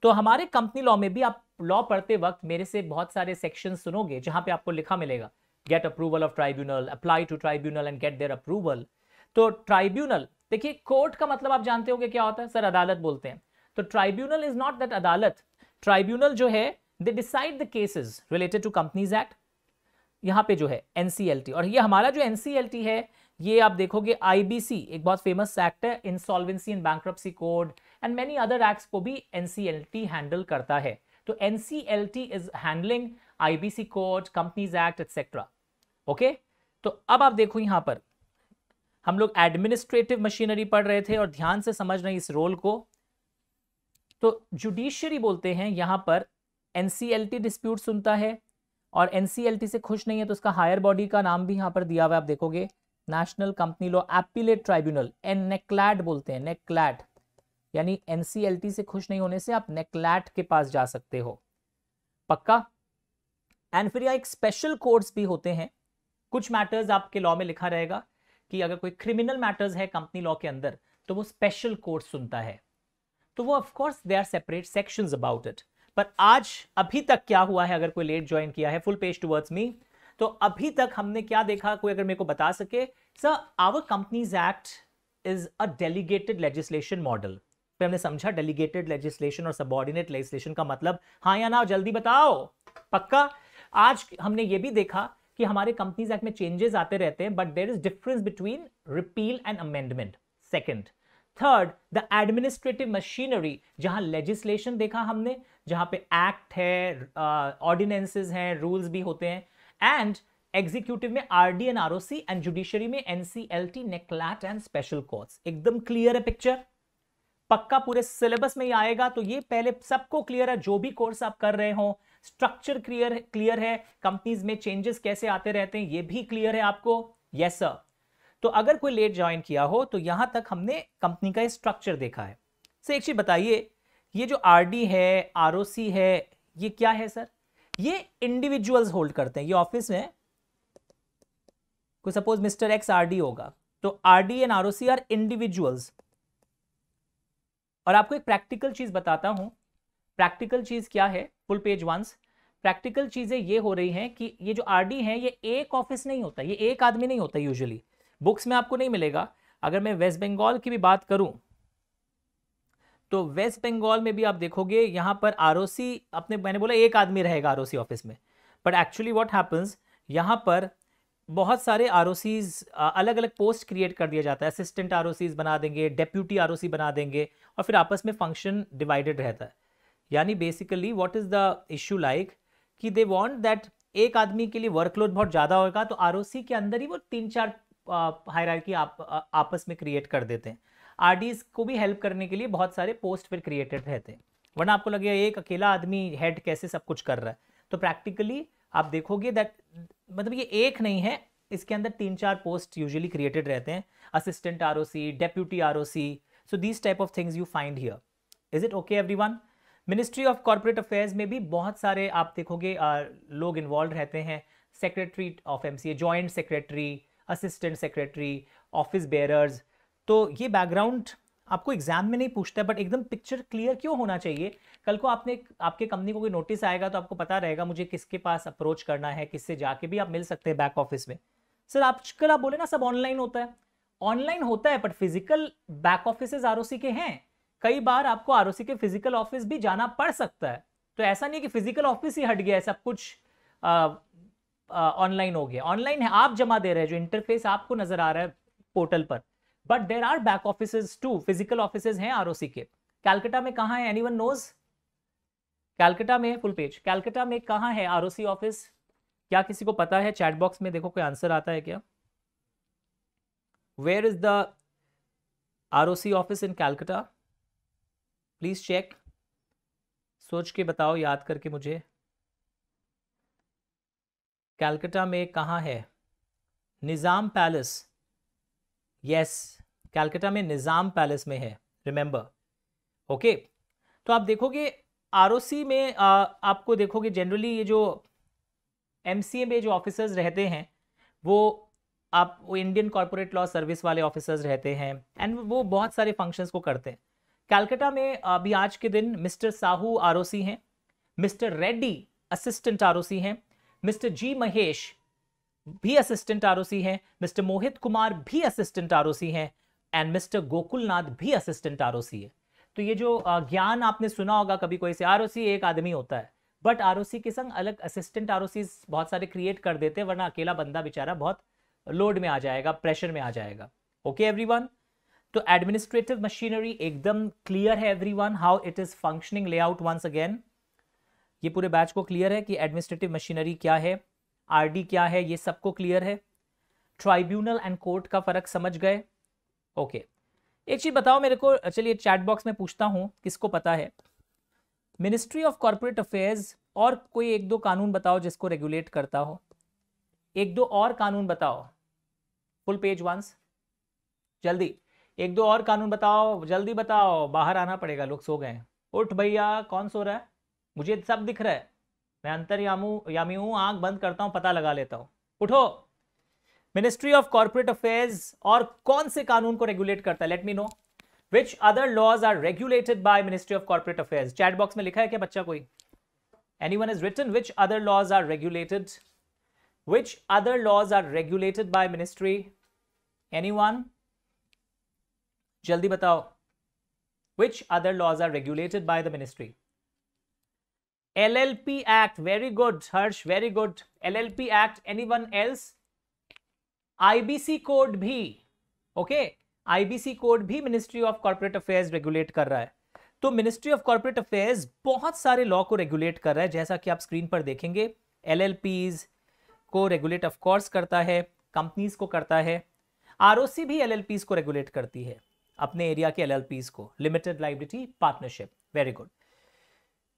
तो हमारे कंपनी लॉ में भी आप लॉ पढ़ते वक्त मेरे से बहुत सारे सेक्शन सुनोगे जहां पे आपको लिखा मिलेगा get approval of tribunal, apply to tribunal and get their approval. तो ट्राइब्यूनल, देखिए कोर्ट का मतलब आप जानते होंगे क्या होता है? सर अदालत बोलते हैं। तो ट्राइब्यूनल इज नॉट दैट अदालत। ट्राइब्यूनल जो है they decide the cases related to companies act. यहां पे जो है NCLT, और ये हमारा जो NCLT है ये आप देखोगे IBC, एक बहुत फेमस एक्ट है, insolvency and bankruptcy code and many other acts को भी NCLT हैंडल करता है। तो NCLT is handling IBC code, companies act etcetera. Okay, तो अब आप देखो यहां पर हम लोग एडमिनिस्ट्रेटिव मशीनरी पढ़ रहे थे, और ध्यान से समझ रहे हैं इस रोल को। तो जुडिशरी बोलते हैं, यहां पर NCLT डिस्प्यूट सुनता है, और NCLT से खुश नहीं है तो उसका हायर बॉडी का नाम भी यहां पर दिया हुआ है, आप देखोगे national company law appellate tribunal, NCLAT बोलते हैं, नेक्लैट। यानी NCLT से खुश नहीं होने से आप नेक्लैट के पास जा सकते हो, पक्का। एंड फिर यहाँ एक स्पेशल कोर्ट्स भी होते हैं। कुछ मैटर्स आपके लॉ में लिखा रहेगा कि अगर कोई क्रिमिनल मैटर्स है कंपनी लॉ के अंदर तो वो स्पेशल कोर्ट सुनता है। तो वो of course they are separate sections about it. पर आज अभी तक क्या हुआ है, अगर कोई लेट ज्वाइन किया है, फुल पेज टुवर्ड्स मी, तो अभी तक हमने क्या देखा, कोई अगर मेरे को बता सके? Sir our companies act is a delegated legislation model. फिर हमने समझा डेलीगेटेड लेजिस्लेशन और सबऑर्डिनेट लेजिस्लेशन का मतलब, हाँ या ना, जल्दी बताओ, पक्का। आज हमने ये भी देखा कि हमारे कंपनीज एक्ट में चेंजेस आते रहते हैं, but there is difference between repeal and amendment. Second, third, the administrative machinery, जहां लेजिस्लेशन देखा हमने, जहां पे एक्ट है, ऑर्डिनेंसेस हैं, रूल्स भी होते हैं, एंड एग्जीक्यूटिव में RD and ROC and judiciary में एनसीएलटी, नेक्लैट एंड स्पेशल कोर्ट्स। एकदम क्लियर है पिक्चर, पक्का पूरे सिलेबस में ही आएगा। तो ये पहले सबको क्लियर है, जो भी कोर्स आप कर रहे हो, स्ट्रक्चर क्लियर है, कंपनीज में चेंजेस कैसे आते रहते हैं ये भी क्लियर है आपको। Yes sir. तो अगर कोई लेट ज्वाइन किया हो तो यहां तक हमने कंपनी का स्ट्रक्चर देखा है। सर एक चीज बताइए, ये जो आरडी है, आरओसी है, ये क्या है सर? ये इंडिविजुअल्स होल्ड करते हैं। ये ऑफिस में कोई सपोज मिस्टर एक्स आरडी होगा, तो RD and ROC are individuals. और आपको एक प्रैक्टिकल चीज बताता हूं। प्रैक्टिकल चीज क्या है? Full page once. प्रैक्टिकल चीजें ये हो रही हैं कि ये जो आरडी है ये एक ऑफिस नहीं होता, ये एक आदमी नहीं होता, यूजुअली बुक्स में आपको नहीं मिलेगा। अगर मैं वेस्ट बंगाल की भी बात करूं तो वेस्ट बंगाल में भी आप देखोगे यहां पर आरओसी अपने, मैंने बोला एक आदमी रहेगा आरओसी ऑफिस में, बट एक्चुअली व्हाट हैपेंस, यहां पर बहुत सारे आरओसीज अलग अलग पोस्ट क्रिएट कर दिया जाता है। असिस्टेंट आरओसीज बना देंगे, डेप्यूटी आरओसी बना देंगे, और फिर आपस में फंक्शन डिवाइडेड रहता है। यानी basically what is the issue like कि दे वांट दैट एक आदमी के लिए वर्कलोड बहुत ज्यादा होगा, तो आरओसी के अंदर ही वो 3-4 हायरार्की आपस में क्रिएट कर देते हैं। आरडीज को भी हेल्प करने के लिए बहुत सारे पोस्ट फिर क्रिएटेड रहते हैं, वरना आपको लगेगा एक अकेला आदमी हेड कैसे सब कुछ कर रहा है। तो प्रैक्टिकली आप देखोगे दैट मतलब ये एक नहीं है, इसके अंदर 3-4 पोस्ट यूजुअली क्रिएटेड रहते हैं, assistant ROC, deputy ROC, so these type of things you find here. Is it okay everyone? Ministry of corporate affairs में भी बहुत सारे आप देखोगे लोग इन्वॉल्व रहते हैं। Secretary of MCA, joint secretary, assistant secretary, office bearers. तो ये बैकग्राउंड आपको एग्जाम में नहीं पूछता है, बट एकदम पिक्चर क्लियर क्यों होना चाहिए? कल को आपके कंपनी को कोई नोटिस आएगा तो आपको पता रहेगा मुझे किसके पास अप्रोच करना है, किससे जाके भी आप मिल सकते हैं बैक ऑफिस में। सर आजकल आप बोले ना सब ऑनलाइन होता है, ऑनलाइन होता है, but physical back office ROC के हैं। कई बार आपको आरओसी के फिजिकल ऑफिस भी जाना पड़ सकता है। तो ऐसा नहीं है कि फिजिकल ऑफिस ही हट गया है, सब कुछ ऑनलाइन हो गया। ऑनलाइन है, आप जमा दे रहे हैं, जो इंटरफेस आपको नजर आ रहा है पोर्टल पर, but there are back offices too, physical offices हैं आरओसी के। कैलकाटा में कहां है? Anyone knows? कैलकाटा में, फुल पेज, कैलकाटा में कहां है आरओसी ऑफिस? क्या किसी को पता है? चैट बॉक्स में देखो कोई आंसर आता है क्या? Where is the ROC office in Calcutta? Please check, सोच के बताओ, याद करके मुझे। कैलकाटा में कहां है? निजाम पैलेस। यस, कैलकाटा में निजाम पैलेस में है, रिमेंबर। ओके, तो आप देखोगे आरओसी में आपको देखोगे जनरली ये जो एमसीए में जो ऑफिसर्स रहते हैं वो इंडियन कॉर्पोरेट लॉ सर्विस वाले ऑफिसर्स रहते हैं, एंड वो बहुत सारे फंक्शंस को करते हैं। कैलकाटा में अभी आज के दिन मिस्टर साहू आरओसी हैं, मिस्टर रेड्डी असिस्टेंट आरओसी हैं, मिस्टर जी महेश भी असिस्टेंट आरओसी हैं, मिस्टर मोहित कुमार भी असिस्टेंट आरओसी हैं, एंड मिस्टर गोकुलनाथ भी असिस्टेंट आरओसी है। तो ये जो ज्ञान आपने सुना होगा कभी, कोई से आरओसी एक आदमी होता है, बट आरओसी के संग अलग असिस्टेंट आरओसी बहुत सारे क्रिएट कर देते हैं, वरना अकेला बंदा बेचारा बहुत लोड में आ जाएगा, प्रेशर में आ जाएगा। ओके एवरीवन, तो एडमिनिस्ट्रेटिव मशीनरी एकदम क्लियर है everyone, how it is functioning. Layout once again, ये पूरे बैच को क्लियर है कि एडमिनिस्ट्रेटिव मशीनरी क्या है, आरडी क्या है, ये सबको क्लियर है। ट्राइब्यूनल एंड कोर्ट का फर्क समझ गए? ओके, एक चीज बताओ मेरे को, चलिए चैट बॉक्स में पूछता हूं किसको पता है, मिनिस्ट्री ऑफ कॉर्पोरेट अफेयर्स और कोई 1-2 कानून बताओ जिसको रेगुलेट करता हो, 1-2 और कानून बताओ। फुल पेज वंस, जल्दी 1-2 और कानून बताओ, जल्दी बताओ, बाहर आना पड़ेगा, लोग सो गए। उठ भैया, कौन सो रहा है? मुझे सब दिख रहा है, मैं अंतर्यामी हूं, आंख बंद करता हूं, पता लगा लेता हूं। उठो। मिनिस्ट्री ऑफ कॉर्पोरेट अफेयर्स और कौन से कानून को रेगुलेट करता है? Let me know which other laws are regulated by ministry of corporate affairs. Chat box में लिखा है क्या बच्चा कोई? Anyone has written which other laws are regulated? Which other laws are regulated by ministry? Anyone? जल्दी बताओ, which other laws are regulated by the ministry? LLP Act, very good, Harsh, very good. LLP Act, anyone else? IBC code भी, okay, IBC code भी ministry of corporate affairs regulate कर रहा है। तो ministry of corporate affairs बहुत सारे law को regulate कर रहा है, जैसा कि आप स्क्रीन पर देखेंगे। LLPs, को रेगुलेट ऑफ कोर्स करता है, कंपनीज को करता है, आरओसी भी एलएलपीज को रेगुलेट करती है, अपने एरिया के एलएलपीज को, limited liability partnership. Very good.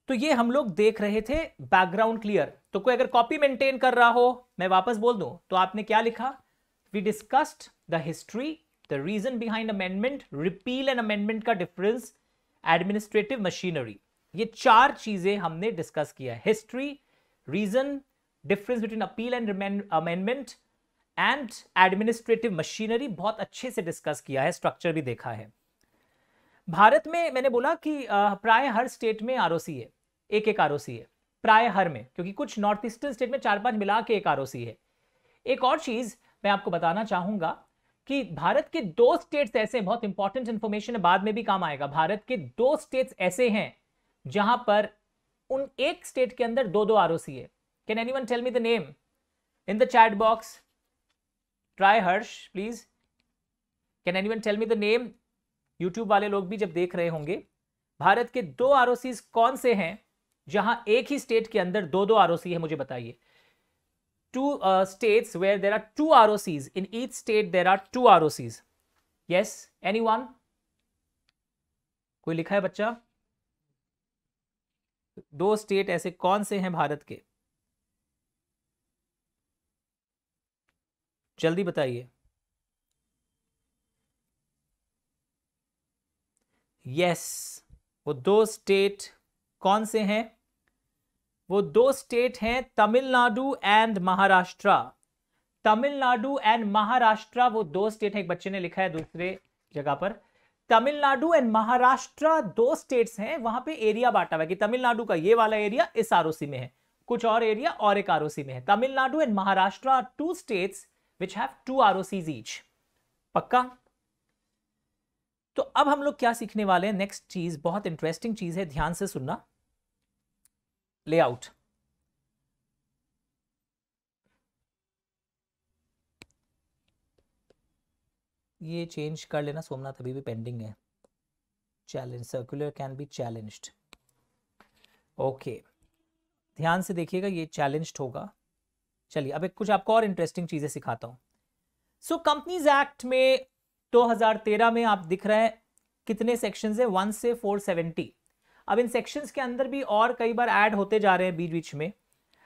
तो ये हम लोग देख रहे थे, बैकग्राउंड क्लियर। तो कोई अगर कॉपी मेंटेन कर रहा हो, मैं वापस बोल दूं, तो आपने क्या लिखा? We discussed the history, the reason behind amendment, repeal and amendment का डिफरेंस, एडमिनिस्ट्रेटिव मशीनरी। ये 4 चीजें हमने डिस्कस किया है। History, reason, difference between appeal and amendment and administrative machinery बहुत अच्छे से डिस्कस किया है, स्ट्रक्चर भी देखा है। भारत में मैंने बोला कि प्राय हर स्टेट में आरओसी है, एक आरओसी है प्राय हर में, क्योंकि कुछ नॉर्थ ईस्टर्न स्टेट में 4-5 मिला के एक आरओसी है। एक और चीज मैं आपको बताना चाहूंगा कि भारत के 2 स्टेट्स ऐसे, बहुत इंपॉर्टेंट इंफॉर्मेशन है, बाद में भी काम आएगा। भारत के 2 स्टेट्स ऐसे हैं जहां पर उन एक स्टेट के अंदर 2-2 आरओसी है। Can anyone tell me the name in the chat box? Try Harsh please. Can anyone tell me the name? YouTube वाले लोग भी जब देख रहे होंगे, भारत के 2 आरओसी कौन से हैं जहां एक ही स्टेट के अंदर 2-2 आरओसी है? मुझे बताइए। 2 states where there are 2 ROCs. In each state there are 2 ROCs. Yes, anyone? कोई लिखा है बच्चा? 2 स्टेट ऐसे कौन से हैं भारत के? जल्दी बताइए। यस, वो 2 स्टेट कौन से हैं? वो 2 स्टेट हैं तमिलनाडु एंड महाराष्ट्र। तमिलनाडु एंड महाराष्ट्र वो 2 स्टेट हैं। एक बच्चे ने लिखा है दूसरे जगह पर, तमिलनाडु एंड महाराष्ट्र 2 स्टेट्स हैं। वहां पे एरिया बांटा हुआ है कि तमिलनाडु का ये वाला एरिया इस आरओसी में है, कुछ और एरिया और एक आरओसी में है। Tamil Nadu and Maharashtra are 2 states which have 2 ROCs each. पक्का? तो अब हम लोग क्या सीखने वाले हैं? नेक्स्ट चीज बहुत इंटरेस्टिंग चीज है, ध्यान से सुनना। लेआउट। ये चेंज कर लेना सोमनाथ, अभी भी पेंडिंग है। Challenge circular can be challenged. Okay, ध्यान से देखिएगा, ये चैलेंज्ड होगा। चलिए अब एक कुछ आपको और इंटरेस्टिंग चीजें सिखाता हूं। सो कंपनीज एक्ट में 2013 में आप दिख रहे हैं कितने सेक्शंस है? 1 से 470। अब इन सेक्शंस के अंदर भी और कई बार ऐड होते जा रहे हैं बीच बीच में।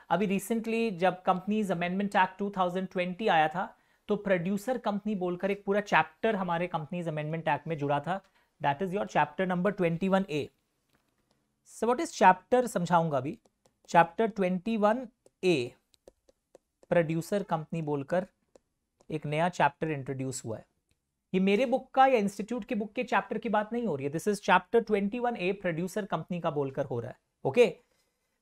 अभी रिसेंटली जब कंपनीज अमेंडमेंट एक्ट 2020 आया था, तो प्रोड्यूसर कंपनी बोलकर एक पूरा चैप्टर हमारे कंपनीज अमेंडमेंट एक्ट में जुड़ा था। That is your chapter number 21A। So what is chapter, समझाऊंगा अभी। चैप्टर 21A प्रोड्यूसर कंपनी बोलकर एक नया चैप्टर इंट्रोड्यूस हुआ है। ये मेरे बुक का या इंस्टीट्यूट के बुक के चैप्टर की बात नहीं हो रही है। This is chapter 21A producer company का बोलकर हो रहा है। Okay,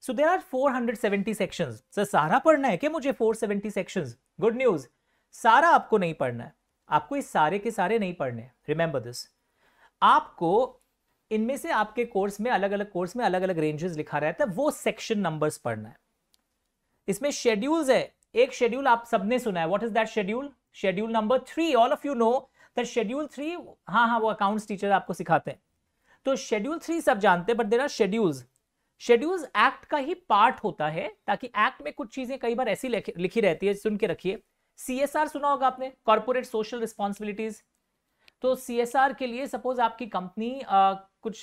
so there are 470 sections. Sir सारा पढ़ना है क्या मुझे 470 सेक्शंस? गुड न्यूज, सारा आपको नहीं पढ़ना है। आपको इस सारे के सारे नहीं पढ़ने। रिमेंबर दिस, आपको इनमें से आपके कोर्स में अलग अलग कोर्स में अलग अलग रेंजेस लिखा रहता है, वो सेक्शन नंबर्स पढ़ना है। इसमें शेड्यूल्स है। एक शेड्यूल आप सबने सुना है। What is that schedule? Schedule number 3। All of you know that schedule 3। हाँ, वो अकाउंट्स टीचर आपको सिखाते हैं। तो शेड्यूल 3 सब जानते हैं, but there are schedules. Schedules act का ही पार्ट होता है, ताकि एक्ट में कुछ चीजें कई बार ऐसी लिखी रहती है। सुन के रखिए, CSR सुना होगा आपने, कॉर्पोरेट सोशल रिस्पॉन्सिबिलिटीज। तो CSR के लिए सपोज आपकी कंपनी कुछ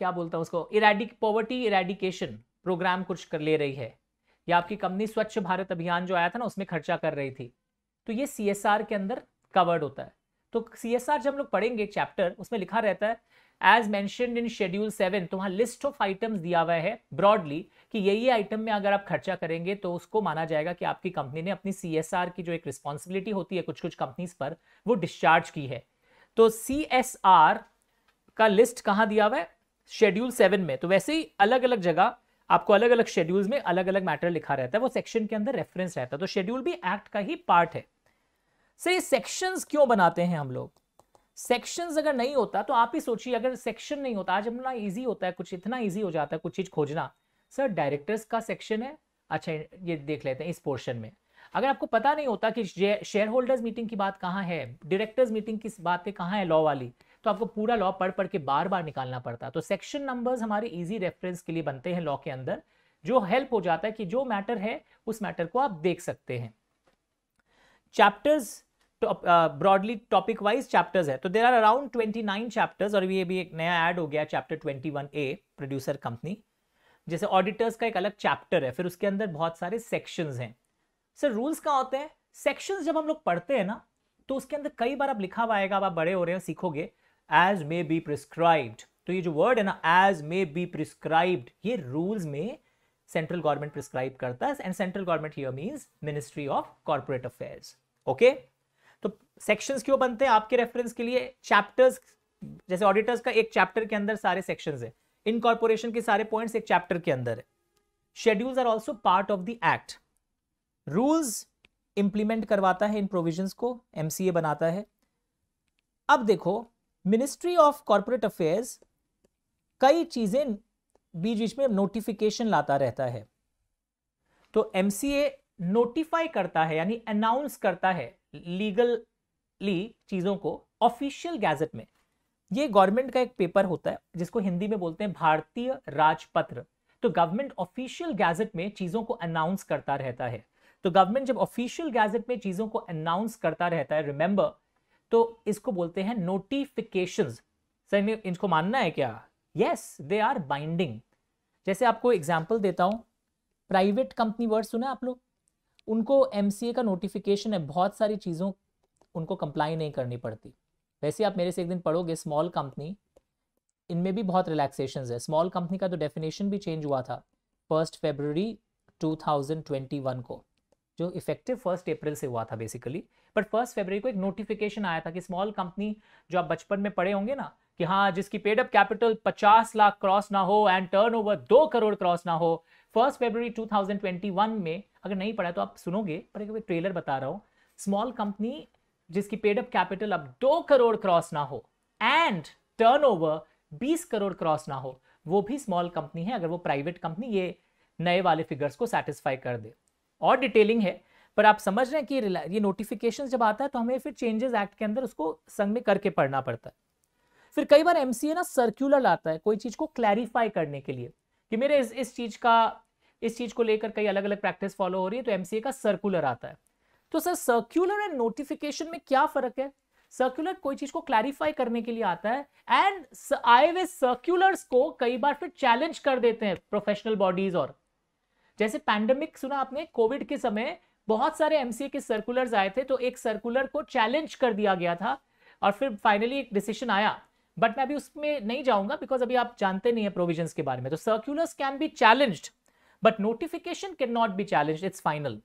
क्या बोलता है उसको, पॉवर्टी इरेडिकेशन प्रोग्राम कुछ कर ले रही है, या आपकी कंपनी स्वच्छ भारत अभियान जो आया था ना उसमें खर्चा कर रही थी, तो ये CSR के अंदर कवर्ड होता है। तो CSR जब हम लोग पढ़ेंगे एक चैप्टर, उसमें लिखा रहता है एज मेंशन्ड इन शेड्यूल 7। तो वहां लिस्ट ऑफ आइटम्स दिया हुआ है ब्रॉडली कि ये आइटम में अगर आप खर्चा करेंगे तो उसको माना जाएगा कि आपकी कंपनी ने अपनी CSR की जो एक रिस्पॉन्सिबिलिटी होती है कुछ कुछ कंपनीज पर, वो डिस्चार्ज की है। तो CSR का लिस्ट कहां दिया हुआ है? शेड्यूल 7 में। तो वैसे ही अलग अलग जगह आपको अलग अलग शेड्यूल्स में अलग अलग मैटर लिखा रहता है, वो सेक्शन के अंदर रेफरेंस रहता है। तो शेड्यूल भी एक्ट का ही पार्ट है। सर ये सेक्शंस क्यों बनाते हैं हम लोग? सेक्शंस अगर नहीं होता तो आप ही सोचिए, अगर सेक्शन नहीं होता, आज अपना इजी होता है, कुछ इतना इजी हो जाता है कुछ चीज खोजना। सर डायरेक्टर्स का सेक्शन है, अच्छा ये देख लेते हैं इस पोर्शन में। अगर आपको पता नहीं होता कि शेयर होल्डर्स मीटिंग की बात कहाँ है, डायरेक्टर्स मीटिंग की बात कहाँ है लॉ वाली, तो आपको पूरा लॉ पढ़ पढ़ के बार बार निकालना पड़ता। तो सेक्शन नंबर्स हमारे इजी रेफरेंस के लिए बनते हैं लॉ के अंदर, जो हेल्प हो जाता है कि जो मैटर है उस मैटर को आप देख सकते हैं। Chapters broadly topic wise chapters है, तो देर आर अराउंड 29 चैप्टर्स, और ये भी एक नया ऐड हो गया चैप्टर 21A प्रोड्यूसर कंपनी। जैसे ऑडिटर्स का एक अलग चैप्टर है, फिर उसके अंदर बहुत सारे सेक्शंस हैं। सर रूल्स कहाँ होते हैं? सेक्शंस जब हम लोग पढ़ते हैं ना, तो उसके अंदर कई बार अब लिखा हुआ आएगा, अब आप बड़े हो रहे हैं सीखोगे, एज मे बी प्रिस्क्राइब्ड। तो ये जो वर्ड है ना, एज मे बी प्रिस्क्राइब्ड, ये रूल्स में सेंट्रल गवर्नमेंट प्रिस्क्राइब करता है, and central government here means ministry of corporate affairs. Okay, तो सेक्शंस क्यों बनते हैं आपके रेफरेंस के लिए? चैप्टर्स, जैसे ऑडिटर्स का एक चैप्टर के अंदर सारे सेक्शंस है, इनकॉर्पोरेशन के सारे पॉइंट्स एक चैप्टर के अंदर है। Schedules are also part of the act. Rules implement करवाता है इन प्रोविजंस को, एमसीए बनाता है। अब देखो, मिनिस्ट्री ऑफ कॉर्पोरेट अफेयर्स कई चीजें बीच बीच में नोटिफिकेशन लाता रहता है। तो एमसीए नोटिफाई करता है, यानी अनाउंस करता है लीगली चीजों को ऑफिशियल गैजेट में। ये गवर्नमेंट का एक पेपर होता है जिसको हिंदी में बोलते हैं भारतीय राजपत्र। तो गवर्नमेंट ऑफिशियल गैजेट में चीजों को अनाउंस करता रहता है। तो गवर्नमेंट जब ऑफिशियल गैजेट में चीजों को अनाउंस करता रहता है, रिमेंबर, तो इसको बोलते हैं नोटिफिकेशंस। सर इनको मानना है क्या? Yes, they are binding. जैसे आपको एग्जांपल देता हूं, प्राइवेट कंपनी वर्ड सुना आप लोग? उनको एमसीए का नोटिफिकेशन है, बहुत सारी चीजों उनको कंप्लाई नहीं करनी पड़ती। वैसे आप मेरे से एक दिन पढ़ोगे स्मॉल कंपनी, इनमें भी बहुत रिलैक्सेशंस है। स्मॉल कंपनी का तो डेफिनेशन भी चेंज हुआ था 1 फरवरी 2021 को, जो इफेक्टिव 1 अप्रैल से हुआ था बेसिकली। बट 1 फरवरी को एक नोटिफिकेशन आया था कि स्मॉल कंपनी, जो आप बचपन में पढ़े होंगे ना, कि हाँ जिसकी paid up capital 50 lakh cross ना हो एंड टर्नओवर 2 करोड़ क्रॉस ना हो, 1 फरवरी 2021 में, अगर नहीं पढ़ा तो आप सुनोगे, पर एक ट्रेलर बता रहा हूं, स्मॉल कंपनी जिसकी पेड अप कैपिटल अब 2 करोड़ क्रॉस ना हो एंड टर्नओवर 20 करोड़ क्रॉस ना हो, वो भी स्मॉल कंपनी है, अगर वो प्राइवेट कंपनी ये नए वाले फिगर्स को सेटिस्फाई कर दे। और डिटेलिंग है, पर आप समझ रहे हैं कि ये नोटिफिकेशन जब आता है तो हमें फिर चेंजेस एक्ट के अंदर उसको संग में करके पढ़ना पड़ता है। फिर कई बार एमसीए ना सर्कुलर लाता है कोई चीज को क्लैरिफाई करने के लिए, कि मेरे इस चीज को लेकर कई अलग अलग प्रैक्टिस फॉलो हो रही है, तो एमसीए का सर्कुलर आता है। तो सर सर्कुलर एंड नोटिफिकेशन में क्या फर्क है? सर्कुलर कोई चीज को क्लैरिफाई करने के लिए आता है, एंड आए हुए सर्कुलर्स को कई बार फिर चैलेंज कर देते हैं प्रोफेशनल बॉडीज। और जैसे पैंडेमिक सुना आपने, कोविड के समय बहुत सारे एमसीए के सर्कुलर्स आए थे, तो एक सर्कुलर को चैलेंज कर दिया गया था और फिर फाइनली एक डिसीजन आया। बट मैं अभी उसमें नहीं जाऊंगा बिकॉज अभी आप जानते नहीं है प्रोविजंस के बारे में। तो circulars can be challenged but notification can not be challenged, it's final.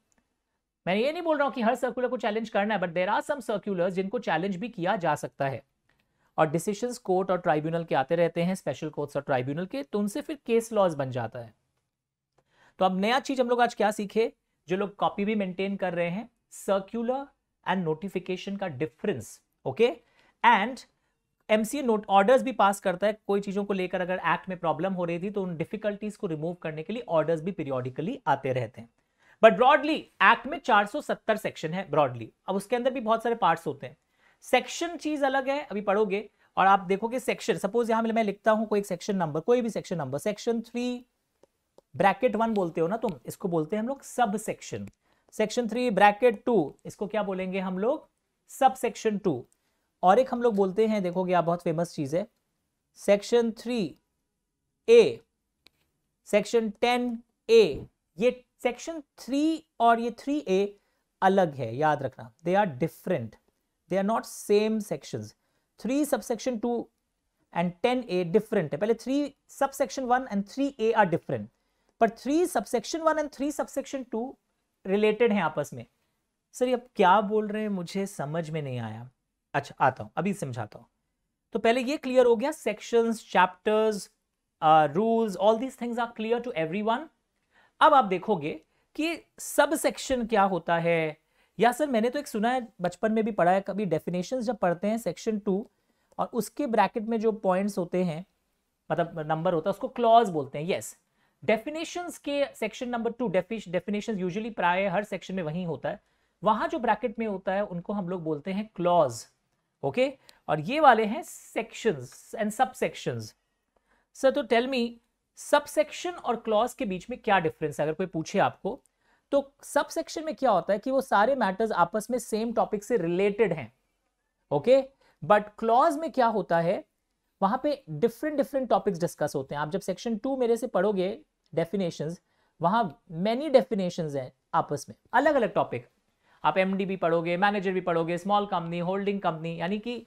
मैं ये नहीं बोल रहा हूं कि हर सर्कुलर को चैलेंज करना है, but there are some circulars जिनको चैलेंज भी किया जा सकता है। और डिसीजंस कोर्ट और ट्राइब्यूनल के आते रहते हैं, स्पेशल कोर्ट्स और ट्राइब्यूनल के, तो उनसे फिर केस लॉज बन जाता है। तो अब नया चीज हम लोग आज क्या सीखे, जो लोग कॉपी भी मेंटेन कर रहे हैं, सर्कुलर एंड नोटिफिकेशन का difference. Okay, and MCA note orders भी पास करता है कोई चीजों को लेकर, अगर एक्ट में प्रॉब्लम हो रही थी तो उन डिफिकल्टीज को रिमूव करने के लिए ऑर्डर्स भी पीरियोडिकली आते रहते हैं। बट ब्रॉडली एक्ट में 470 सेक्शन है ब्रॉडली। अब उसके अंदर भी बहुत सारे पार्ट्स होते हैं। सेक्शन चीज अलग है, अभी पढ़ोगे और आप देखोगे सेक्शन, सपोज यहां मैं लिखता हूं कोई सेक्शन नंबर, कोई भी सेक्शन नंबर, सेक्शन 3 ब्रैकेट 1 बोलते हो ना तुम, इसको बोलते हैं हम लोग सब सेक्शन। सेक्शन 3 ब्रैकेट 2, इसको क्या बोलेंगे हम लोग? Sub section 2। और एक हम लोग बोलते हैं, देखोगे आप, बहुत फेमस चीज है, सेक्शन 3A, सेक्शन 10A। ये सेक्शन 3 और ये 3A अलग है, याद रखना, they are different, they are not same sections. 3 subsection 2 and 10A different है। पहले 3 subsection 1 and 3A are different, पर 3 सबसेक्शन 1 एंड 3 सबसेक्शन 2 रिलेटेड हैं आपस में। सर ये अब क्या बोल रहे हैं, मुझे समझ में नहीं आया। अच्छा आता हूं, अभी समझाता हूं। तो पहले ये क्लियर हो गया, sections, chapters, rules, all these things are clear to everyone. अब आप देखोगे कि सब सेक्शन क्या होता है। या सर मैंने तो एक सुना है, बचपन में भी पढ़ा है कभी, डेफिनेशंस जब पढ़ते हैं सेक्शन 2 और उसके ब्रैकेट में जो पॉइंट्स होते हैं, मतलब नंबर होता है, उसको क्लॉज बोलते हैं। यस, डेफिनेशंस के सेक्शन नंबर 2, डेफिनेशंस यूजुअली प्राय हर सेक्शन में वही होता है, वहां जो ब्रैकेट में होता है उनको हम लोग बोलते हैं क्लॉज। ओके, और ये वाले हैं सेक्शंस एंड सब सेक्शंस। सर तो टेल मी, सबसेक्शन और क्लॉज के बीच में क्या डिफरेंस है अगर कोई पूछे आपको, तो सबसेक्शन में क्या होता है कि वो सारे मैटर्स आपस में सेम टॉपिक से रिलेटेड हैं, ओके। बट क्लॉज में क्या होता है, वहां पे डिफरेंट डिफरेंट टॉपिक्स डिस्कस होते हैं। आप जब सेक्शन 2 मेरे से पढ़ोगे डेफिनेशंस, वहां मेनी डेफिनेशंस हैं आपस में, अलग अलग टॉपिक। आप एमडी भी पढ़ोगे, मैनेजर भी पढ़ोगे, स्मॉल कंपनी, होल्डिंग कंपनी, यानी कि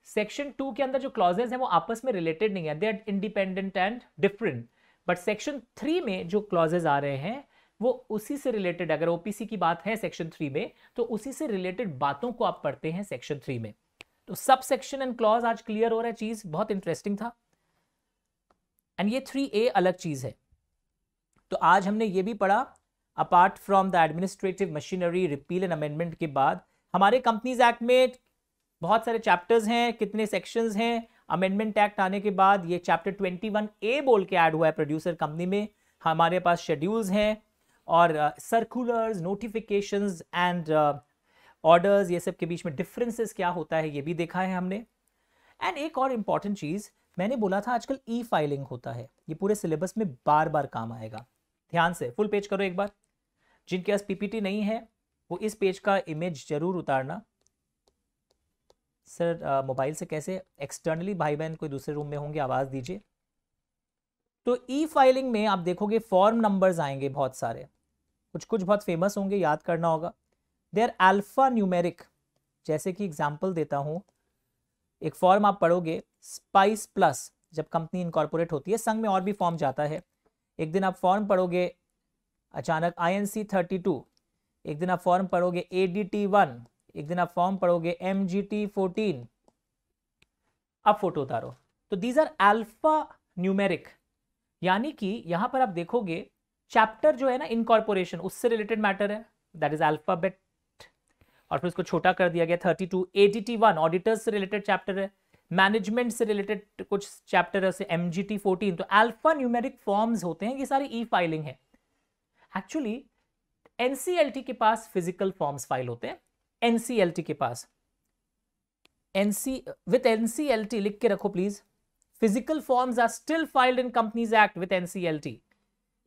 सेक्शन 2 के अंदर जो क्लॉजेस हैं वो आपस में रिलेटेड नहीं है, they are independent and different. But section 3 में जो क्लॉजेस आ रहे हैं वो उसी से रिलेटेड, अगर ओपीसी की बात है सेक्शन 3 में तो उसी से रिलेटेड बातों को आप पढ़ते हैं सेक्शन 3 में। तो सब सेक्शन एंड क्लॉज आज क्लियर हो रहा है, चीज बहुत इंटरेस्टिंग था। एंड ये 3A अलग चीज है। तो आज हमने ये भी पढ़ा, apart from the administrative machinery repeal and amendment के बाद हमारे कंपनीज एक्ट में बहुत सारे चैप्टर्स हैं, कितने सेक्शंस हैं। अमेंडमेंट एक्ट आने के बाद ये चैप्टर 21A बोल के ऐड हुआ है प्रोड्यूसर कंपनी में। हमारे पास शेड्यूल्स हैं और सर्कुलर्स, नोटिफिकेशंस एंड ऑर्डर्स, ये सब के बीच में डिफरेंसेस क्या होता है ये भी देखा है हमने। एंड एक और इंपॉर्टेंट चीज मैंने बोला था, आजकल ई फाइलिंग होता है, ये पूरे सिलेबस में बार बार काम आएगा। ध्यान से फुल पेज करो एक बार। जिनके पास पीपीटी नहीं है वो इस पेज का इमेज जरूर उतारना। सर मोबाइल से कैसे? एक्सटर्नली भाई बहन कोई दूसरे रूम में होंगे, आवाज दीजिए। तो ई फाइलिंग में आप देखोगे फॉर्म नंबर्स आएंगे बहुत सारे, कुछ कुछ बहुत फेमस होंगे, याद करना होगा। They are alpha numeric. जैसे कि एग्जांपल देता हूं, एक फॉर्म आप पढ़ोगे स्पाइस प्लस, जब कंपनी इनकॉर्पोरेट होती है, संघ में और भी फॉर्म जाता है। एक दिन आप फॉर्म पढ़ोगे अचानक INC 32, एक दिन आप फॉर्म पढ़ोगे ADT 1, एक दिन आप फॉर्म पढ़ोगे MGT 14। अब फोटो उतारो। तो दीज आर अल्फा न्यूमेरिक, यानी कि यहां पर आप देखोगे चैप्टर जो है ना इनकॉर्पोरेशन, उससे रिलेटेड मैटर है, दैट इज अल्फाबेट, और फिर उसको छोटा कर दिया गया 32। ADT 1 ऑडिटर्स से रिलेटेड चैप्टर है, मैनेजमेंट से रिलेटेड कुछ चैप्टर है, MGT 14। तो अल्फा न्यूमेरिक फॉर्म्स होते हैं, ये सारी ई फाइलिंग है। एक्चुअली NCLT के पास फिजिकल फॉर्म्स फाइल होते हैं। NCLT के पास विथ NCLT लिख के रखो please, physical forms are still filed in companies act with NCLT।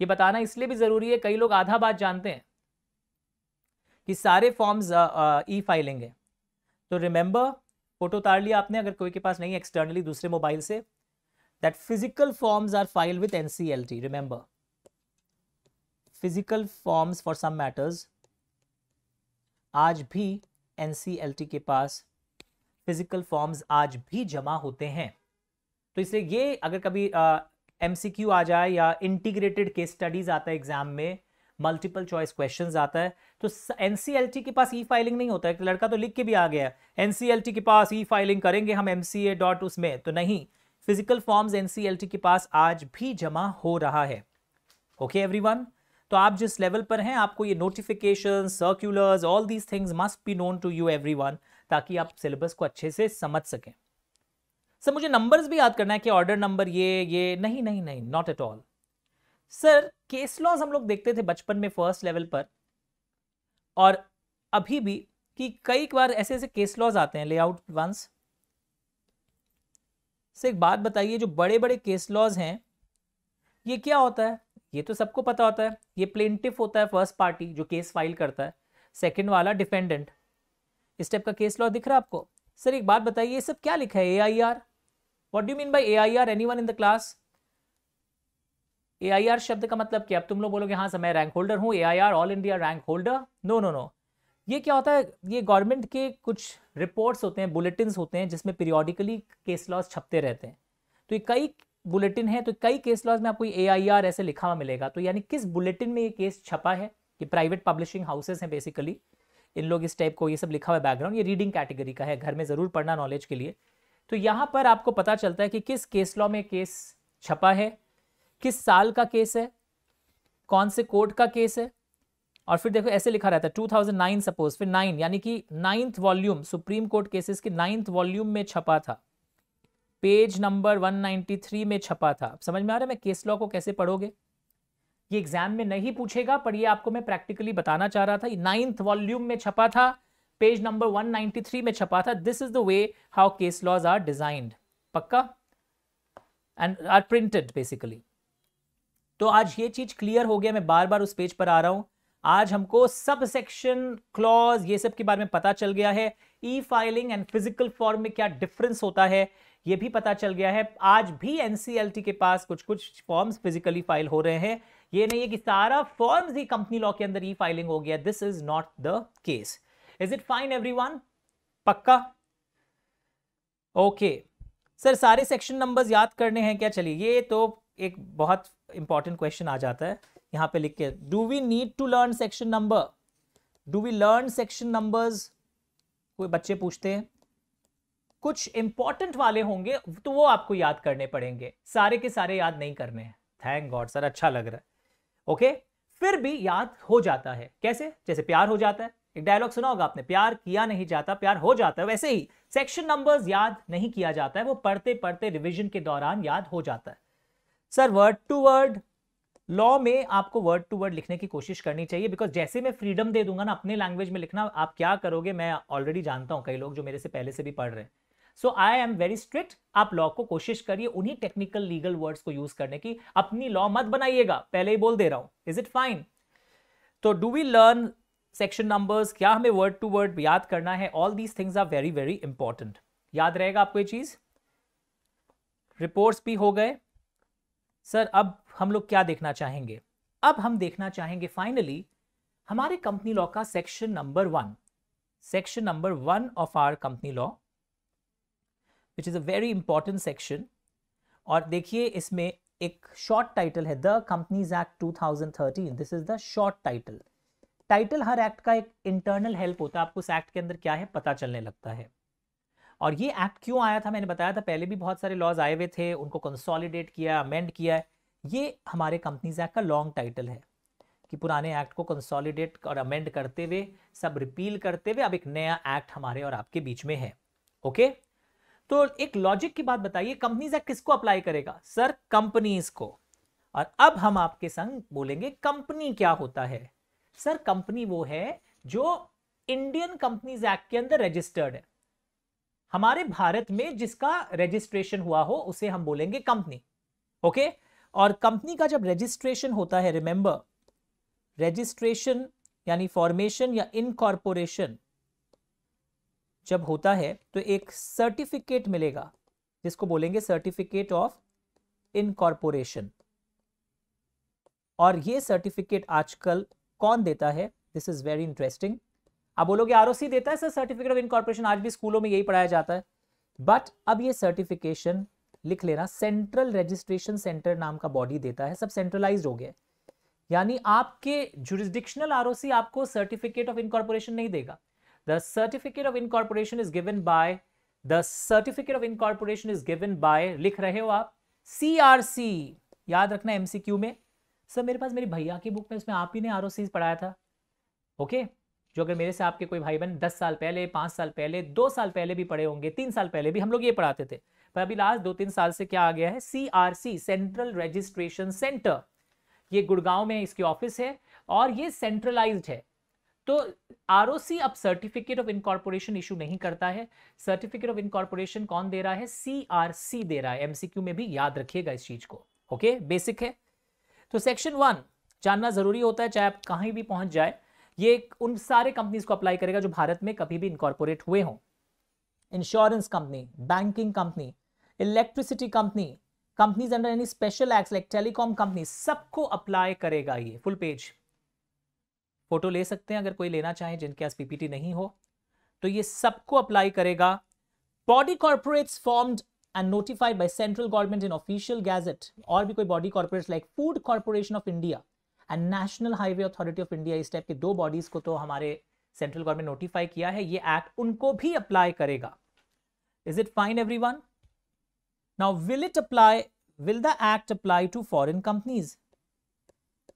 ये बताना इसलिए भी जरूरी है, कई लोग आधा बात जानते हैं कि सारे फॉर्म्स ई फाइलिंग है। तो रिमेंबर, फोटो उतार लिया आपने, अगर कोई के पास नहीं एक्सटर्नली दूसरे मोबाइल से, that physical forms are filed with NCLT। Remember, physical forms for some matters आज भी NCLT के पास फिजिकल फॉर्म्स आज भी जमा होते हैं। तो इसलिए ये अगर कभी MCQ आ जाए या इंटीग्रेटेड केस स्टडीज आता है एग्जाम में, मल्टीपल चॉइस क्वेश्चंस आता है, तो NCLT के पास ई फाइलिंग नहीं होता है। एक लड़का तो लिख के भी आ गया NCLT के पास ई फाइलिंग करेंगे हम MCA डॉट उसमें, तो नहीं, फिजिकल फॉर्म्स NCLT के पास आज भी जमा हो रहा है। ओके एवरीवन, तो आप जिस लेवल पर हैं आपको ये notification, circulars, all these things must be known to you everyone, ताकि आप सिलेबस को अच्छे से समझ सकें। सर मुझे नंबर्स भी याद करना है कि ऑर्डर नंबर ये नहीं नहीं नहीं, not at all. Sir case laws हम लोग देखते थे बचपन में फर्स्ट लेवल पर, और अभी भी कि कई बार ऐसे ऐसे केस लॉज आते हैं, लेआउट वंस से। एक बात बताइए, जो बड़े बड़े केस लॉज हैं ये क्या होता है? ये तो सबको पता होता है, ये प्लेंटिफ होता है, फर्स्ट पार्टी जो केस फाइल करता है, सेकंड वाला डिफेंडेंट। इस टाइप का केस लॉ दिख रहा है आपको? सर एक बात बताइए, ये सब क्या लिखा है? AIR, what do you mean by AIR? Anyone in the class? AIR शब्द का मतलब क्या? अब तुम लोग बोलोगे हाँ सर मैं रैंक होल्डर हूँ, AIR all India rank holder. No no no, ये क्या होता है? ये गवर्नमेंट के कुछ रिपोर्ट्स होते हैं, बुलेटिन्स होते हैं, जिसमें पीरियोडिकली केस लॉज छपते रहते हैं। तो ये कई बुलेटिन है, तो कई केस लॉज में आपको AIR ऐसे लिखा हुआ मिलेगा। तो यानी किस बुलेटिन में ये केस छपा है? ये प्राइवेट पब्लिशिंग हाउसेस हैं बेसिकली, इन लोग इस टाइप को ये सब लिखा हुआ है बैकग्राउंड। ये रीडिंग कैटेगरी का है, घर में जरूर पढ़ना नॉलेज के लिए। तो यहाँ पर आपको पता चलता है कि किस केस लॉ में केस छपा है, किस साल का केस है, कौन से कोर्ट का केस है। और फिर देखो ऐसे लिखा रहता है 2009 सपोज, फिर 9 यानी कि 9th volume, supreme court cases के 9th वॉल्यूम में छपा था, पेज नंबर 193 में छपा था। समझ में आ रहा है मैं केस लॉ को कैसे पढ़ोगे? ये एग्जाम में नहीं पूछेगा, पर ये आपको मैं प्रैक्टिकली बताना चाह रहा था। 9th वॉल्यूम में छपा था, पेज नंबर 193 में छपा था। This is the way how case laws are designed, पक्का, एंड आर प्रिंटेड बेसिकली। तो आज ये चीज क्लियर हो गया, मैं बार बार उस पेज पर आ रहा हूं। आज हमको सब सेक्शन, क्लॉज, ये सब के बारे में पता चल गया है। ई फाइलिंग एंड फिजिकल फॉर्म में क्या डिफरेंस होता है ये भी पता चल गया है। आज भी एनसीएलटी के पास कुछ कुछ फॉर्म्स फिजिकली फाइल हो रहे हैं, ये नहीं है कि सारा फॉर्म्स ही कंपनी लॉ के अंदर ई फाइलिंग हो गया। This is not the case. Is it fine everyone? पक्का? ओके सर, सारे सेक्शन नंबर्स याद करने हैं क्या? चलिए, ये तो एक बहुत इंपॉर्टेंट क्वेश्चन आ जाता है यहां पे लिख के, do we need to learn section number? Do we learn section numbers? कोई बच्चे पूछते हैं। कुछ इंपॉर्टेंट वाले होंगे तो वो आपको याद करने पड़ेंगे, सारे के सारे याद नहीं करने हैं। थैंक गॉड सर, अच्छा लग रहा है। ओके, फिर भी याद हो जाता है। कैसे? जैसे प्यार हो जाता है, एक डायलॉग सुना होगा आपने, प्यार किया नहीं जाता प्यार हो जाता है। वैसे ही सेक्शन नंबर्स याद नहीं किया जाता है, वो पढ़ते पढ़ते रिवीजन के दौरान याद हो जाता है। Sir word to word law में आपको वर्ड टू वर्ड लिखने की कोशिश करनी चाहिए, बिकॉज जैसे मैं फ्रीडम दे दूंगा ना अपने लैंग्वेज में लिखना, आप क्या करोगे मैं ऑलरेडी जानता हूं, कई लोग जो मेरे से पहले से भी पढ़ रहे हैं। सो आई एम वेरी स्ट्रिक्ट। आप लॉ को कोशिश करिए उन्हीं टेक्निकल लीगल वर्ड्स को यूज करने की, अपनी लॉ मत बनाइएगा, पहले ही बोल दे रहा हूं। Is it fine? तो do we learn section numbers? क्या हमें वर्ड टू वर्ड याद करना है? All these things are very very important. याद रहेगा आपको ये चीज। रिपोर्ट्स भी हो गए सर। अब हम लोग क्या देखना चाहेंगे? अब हम देखना चाहेंगे फाइनली हमारे कंपनी लॉ का section number 1, section number 1 of our company law, which is a very important section. और देखिए इसमें एक शॉर्ट टाइटल है, the companies act 2013। This is the short title. Title हर एक्ट का एक इंटरनल हेल्प होता है, आपको उस एक्ट के अंदर क्या है पता चलने लगता है। और ये एक्ट क्यों आया था मैंने बताया था, पहले भी बहुत सारे लॉज आए हुए थे, उनको कंसोलिडेट किया, अमेंड किया है। ये हमारे कंपनीज एक्ट का लॉन्ग टाइटल है कि पुराने एक्ट को कंसोलिडेट और अमेंड करते हुए, सब रिपील करते हुए अब एक नया एक्ट हमारे और आपके बीच में है। ओके, तो एक लॉजिक की बात बताइए, कंपनीज एक्ट किसको अप्लाई करेगा? सर कंपनीज को। और अब हम आपके संग बोलेंगे कंपनी क्या होता है। सर कंपनी वो है जो इंडियन कंपनीज एक्ट के अंदर रजिस्टर्ड है, हमारे भारत में जिसका रजिस्ट्रेशन हुआ हो उसे हम बोलेंगे कंपनी। ओके, और कंपनी का जब रजिस्ट्रेशन होता है, रिमेंबर रजिस्ट्रेशन यानी फॉर्मेशन या इनकॉर्पोरेशन जब होता है तो एक सर्टिफिकेट मिलेगा जिसको बोलेंगे सर्टिफिकेट ऑफ इनकॉर्पोरेशन। और ये सर्टिफिकेट आजकल कौन देता है? This is very interesting. आप बोलोगे आरओसी देता है सर सर्टिफिकेट ऑफ इनकॉर्पोरेशन, आज भी स्कूलों में यही पढ़ाया जाता है। बट अब ये सर्टिफिकेशन लिख लेना, सेंट्रल रजिस्ट्रेशन सेंटर नाम का बॉडी देता है, सब सेंट्रलाइज्ड हो गया। यानी आपके जुरिस्डिक्शनल आरओसी आपको सर्टिफिकेट ऑफ इनकॉर्पोरेशन नहीं देगा। The certificate of incorporation is given by, the certificate of incorporation is given by, लिख रहे हो आप, CRC। याद रखना MCQ में। सर मेरे पास मेरी भैया की बुक में उसमें आप ही ने ROC पढ़ाया था। ओके, जो अगर मेरे से आपके कोई भाई बहन 10 साल पहले, 5 साल पहले, 2 साल पहले भी पढ़े होंगे, 3 साल पहले भी हम लोग ये पढ़ाते थे, पर अभी लास्ट 2-3 साल से क्या आ गया है? CRC, central registration centre. ये गुड़गांव में इसकी ऑफिस है और ये सेंट्रलाइज्ड है। तो आरओसी अब सर्टिफिकेट ऑफ इनकॉर्पोरेशन इशू नहीं करता है। सर्टिफिकेट ऑफ इनकॉर्पोरेशन कौन दे रहा है? सीआरसी दे रहा है। एमसीक्यू में भी याद रखिएगा इस चीज को। ओके, बेसिक है। तो सेक्शन 1 जानना जरूरी होता है, चाहे आप कहीं भी पहुंच जाए। ये उन सारे कंपनीज को अप्लाई करेगा जो भारत में कभी भी इनकॉर्पोरेट हुए हों। Insurance company, banking company, electricity company, companies under any special act like telecom company, सबको अप्लाई करेगा ये। फुल पेज फोटो ले सकते हैं अगर कोई लेना चाहे, जिनके पास पीपीटी नहीं हो तो ये सबको अप्लाई करेगा। Body corporates formed and notified by central government in official gazette, और भी कोई body corporates like food corporation of India and national highway authority of India, इस टाइप के 2 बॉडीज को तो हमारे सेंट्रल गवर्नमेंट नोटिफाई किया है, ये एक्ट उनको भी अप्लाई करेगा। Is it fine everyone? Now will it apply, will the act apply to foreign companies?